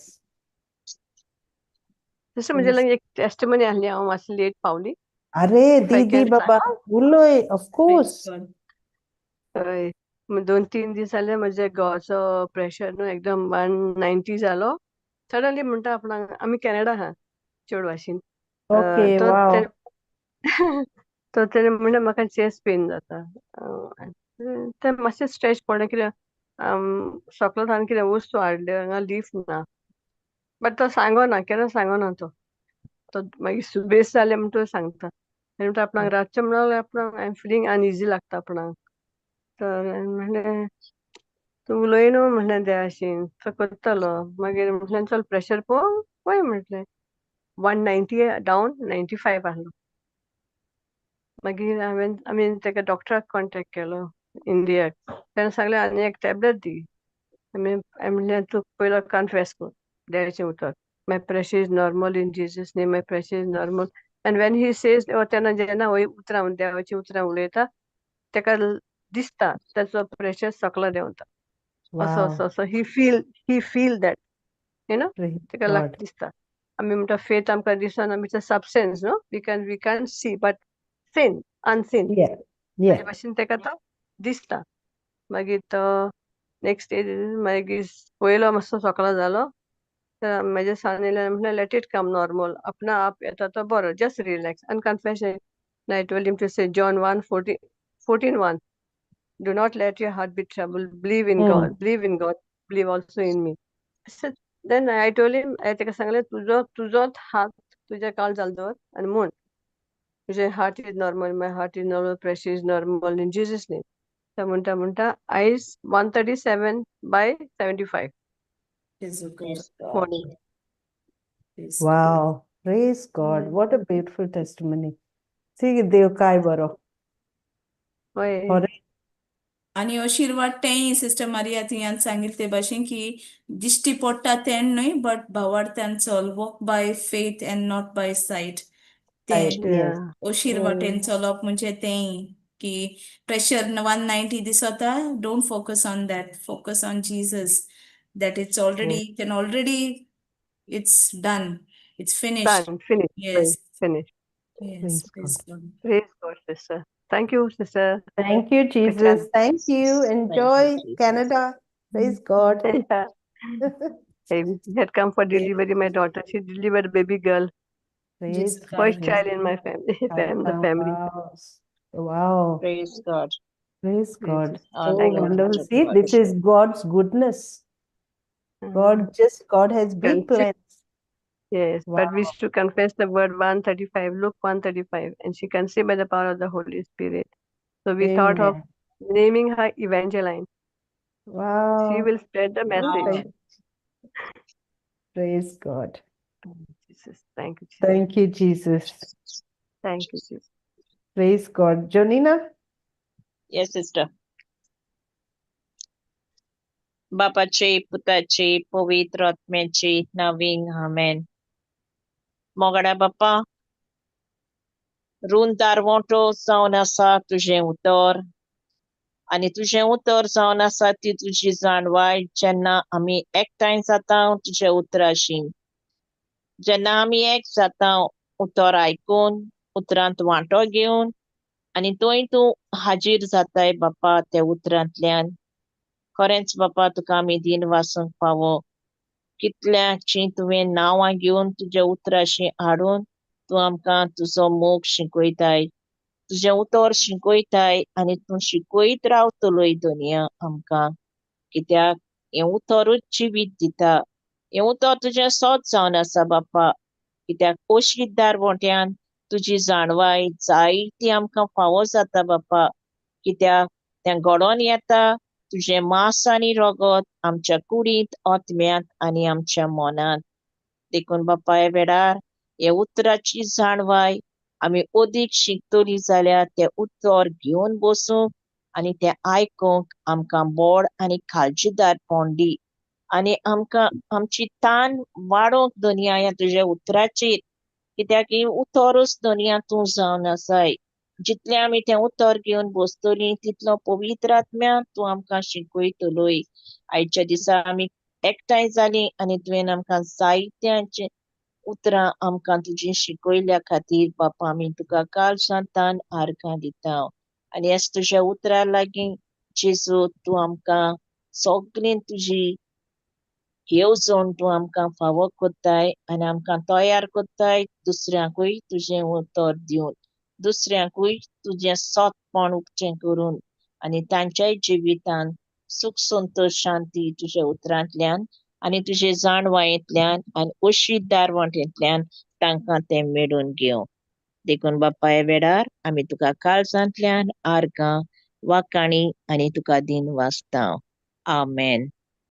S5: सिस्टर म्हजे लंग एक टेस्टिमनी आहली, हांव मातशी लेट पावली.
S1: अरे
S5: If I
S1: दीदी
S5: can
S1: बाबा उलय, ऑफ कोर्स.
S5: हय 2-3 दीस जाले म्हजे घोवाचो प्रेशर न्हू एकदम 190 जालो. सडनली म्हणटा आपणाक, आमी कॅनडा आहा चेडवाशीन.
S1: ओके,
S5: तो
S1: वाव.
S5: तो तेणे म्हणलें म्हाका चेस्ट पेन जाता. ते मातशें स्ट्रेच पडलें, कित्याक सकयल हांवें कितें वस्तू हाडल्यो, हांगा लिफ्ट ना. बट तो सांगोना, केन्ना सांगोना तो. तो मागीर सुबेज जालें म्हणटूच सांगता. तेणे म्हणटा आपणाक रातचें म्हणल्यार आपणाक आय एम फिलींग अनइझी लागता आपणाक. तर म्हणलें तूं उलय न्हू म्हटलें त्या भाशेन तो करतलो. मागीर म्हटलें चल प्रेशर पळय म्हटलें 190 डावन 95 आहलो. मागीर आमी तेका डॉक्टराक कॉन्टेक्ट केलो इंडियाक. ताणें सांगलें आनी एक टॅबलेट दी. हांवें म्हणलें तूं पयलो कन्फेस कर देवाचें उतर. My pressure is normal in Jesus name, my pressure is normal. And when he says तेन्ना जेन्ना वय उतरां देवाचीं उतरां उलयता तेका दिसता ताचो प्रेशर सकलो देंवता. असो
S1: Wow.
S5: असो असो ही फील दॅट
S1: Praise
S5: तेका
S1: God.
S5: दिसता. आमी म्हणटा फेथ आमकां दिसना इट्स अ सबस्टन्स न्हू we can see but seen unseen
S1: Yeah.
S5: ताजे
S1: Yeah.
S5: भाशेन तेका तो दिसता. मागीर तो नेक्स्ट डे मागीर पयलो मातसो सकलो जालो. म्हाजे सान्येल्यान म्हटलें लेट इट कम नॉर्मल आपणा आप येता तो बरो जस्ट रिलॅक्स आनी confession. I told him to say John 1:14 do not let your heart be troubled. Believe in God. Believe in God. Believe also in me. I said, then I told him, तेका सांगलें तुजोच हात तुज्या काळजाल दवर आनी म्हूण तुजें heart is normal, my heart is normal, pressure is normal in Jesus name. तो म्हणटा आयज 137/75
S2: जेजू कर.
S3: Praise God.
S5: Morning.
S2: Praise God.
S1: Wow. Praise God. What a beautiful testimony. See, देव काय बरो.
S5: होय
S1: खरें.
S2: आणि अशीर वाटतें सिस्टर मारिया तुवें सांगिल्ले ते भाशेन की दिश्टी पडटा तें न्हय बट भावार्थ्यान चल walk by faith and not by sight.
S1: Right.
S2: तें
S1: Yes.
S2: अशीर वाटेन चलप म्हणजे तें की प्रेशर 190 दिसता don't focus on that focus on Jesus that it's already it's done it's finished.
S5: Done. Finish.
S2: Yes.
S5: Finish.
S2: Yes.
S1: Praise
S2: Praise
S1: God.
S2: God.
S5: Praise God, sister. Thank you, sister.
S1: Thank you, Jesus. Thank you. Enjoy
S3: Jesus.
S1: Canada. Praise God.
S5: Yeah. Hey, we had come for delivery. My daughter, she delivered a baby girl.
S1: Praise
S2: Jesus
S5: First
S1: God.
S5: child in my family. The family.
S1: Wow. Wow.
S3: Praise God.
S1: Praise God.
S5: Jesus.
S1: So
S5: Thank you.
S1: wonderful.
S3: to
S1: See,
S3: God.
S1: this is God's goodness. God has big
S5: Confess-
S1: plans.
S5: Yes,
S1: Wow.
S5: but we should confess the word 135, Luke 135, and she can see by the power of the Holy Spirit. So we thought of
S1: Amen.
S5: naming her Evangeline.
S1: Wow.
S5: She will spread the message.
S1: Praise God.
S5: Jesus. Thank you, Jesus.
S1: Thank you, Jesus.
S5: Thank you, Jesus.
S1: Praise God. Jonina?
S3: Yes, sister. बापाचे पुताचे पवित्र आत्म्याचे नावीन आमेन. मोगडा बापा Rune दारवोटो जावन आसा तुझें उतर आनी तुझें उतर जावन आसा ती तुजी जाणवाय जेन्ना आमी एकठांय जाता तुझे उतराशी. जेन्ना आमी एक जाता उतर आयकून उतरांत वांटो घेवन आनी थंय तूं हाजीर जाताय बापा त्या उतरांतल्यान. खरेंच बापा तुका आमी दिन वासूंक फावो. कितल्याची तुवें नांवां घेवन तुज्या उतराशी हाडून तूं आमकां तुजो मोग शिकयताय. तुजें उतर शिकयताय आनी तूं शिकयत रावतलोय दुनिया आमकां. कित्याक हें उतरूच जिवीत दिता. हें उतर तुजें सोत जावन आसा बापा. कित्याक अशी दारवोट्यान तुजी जाणवाय जायती आमकां फावो जाता बापा. कित्याक तें घडोवन येता तुजें मांस आनी रगत आमच्या कुडींत आत्म्यांत आनी आमच्या मनांत. देखून बापा हे वेळार हे उतराची जाणवाय आमी अदीक शिकतली जाल्यार तें उतर घेवन बसूंक आनी तें आयकूंक आमकां बोड आनी काळजीदारपण दी. आनी आमकां आमची तान वाडोवंक दुनिया ह्या तुज्या उतराचेर. कित्याक ही उतरूच दुनिया तूं जावन आसाय. जितलें आमी तें उतर घेवन बसतलीं तितलो पवित्र आत्म्या तूं आमकां शिकयतलोय. आयच्या दिसा आमी एकठांय जालीं आनी तुवें आमकां जायत्यांचे उतरां आमकां तुजी शिकयल्या खातीर बापा आमी तुका काळजांतान आर्गां दिता. आनी ह्याच तुज्या उतरा लागीं जेजू तूं आमकां सगळीं तुजी येवजण तूं आमकां फावो कोत्ताय आनी आमकां तयार कोत्ताय दुसऱ्यांकूय तुजें उतर दिवन. दुसऱ्यांकूय तुजें सोतपण उक्तें करून आनी तांच्याय जिवितान सुख संतोश शांती तुज्या उतरांतल्यान आनी तुजे जाणवायेंतल्यान आनी अशी दारवटेंतल्यान तांकां तें मेळून घेवं. देखून बापा हे वेळार आमी तुका काळजांतल्यान आर्गां वाकाणी आनी तुका दिन वाचता. Amen.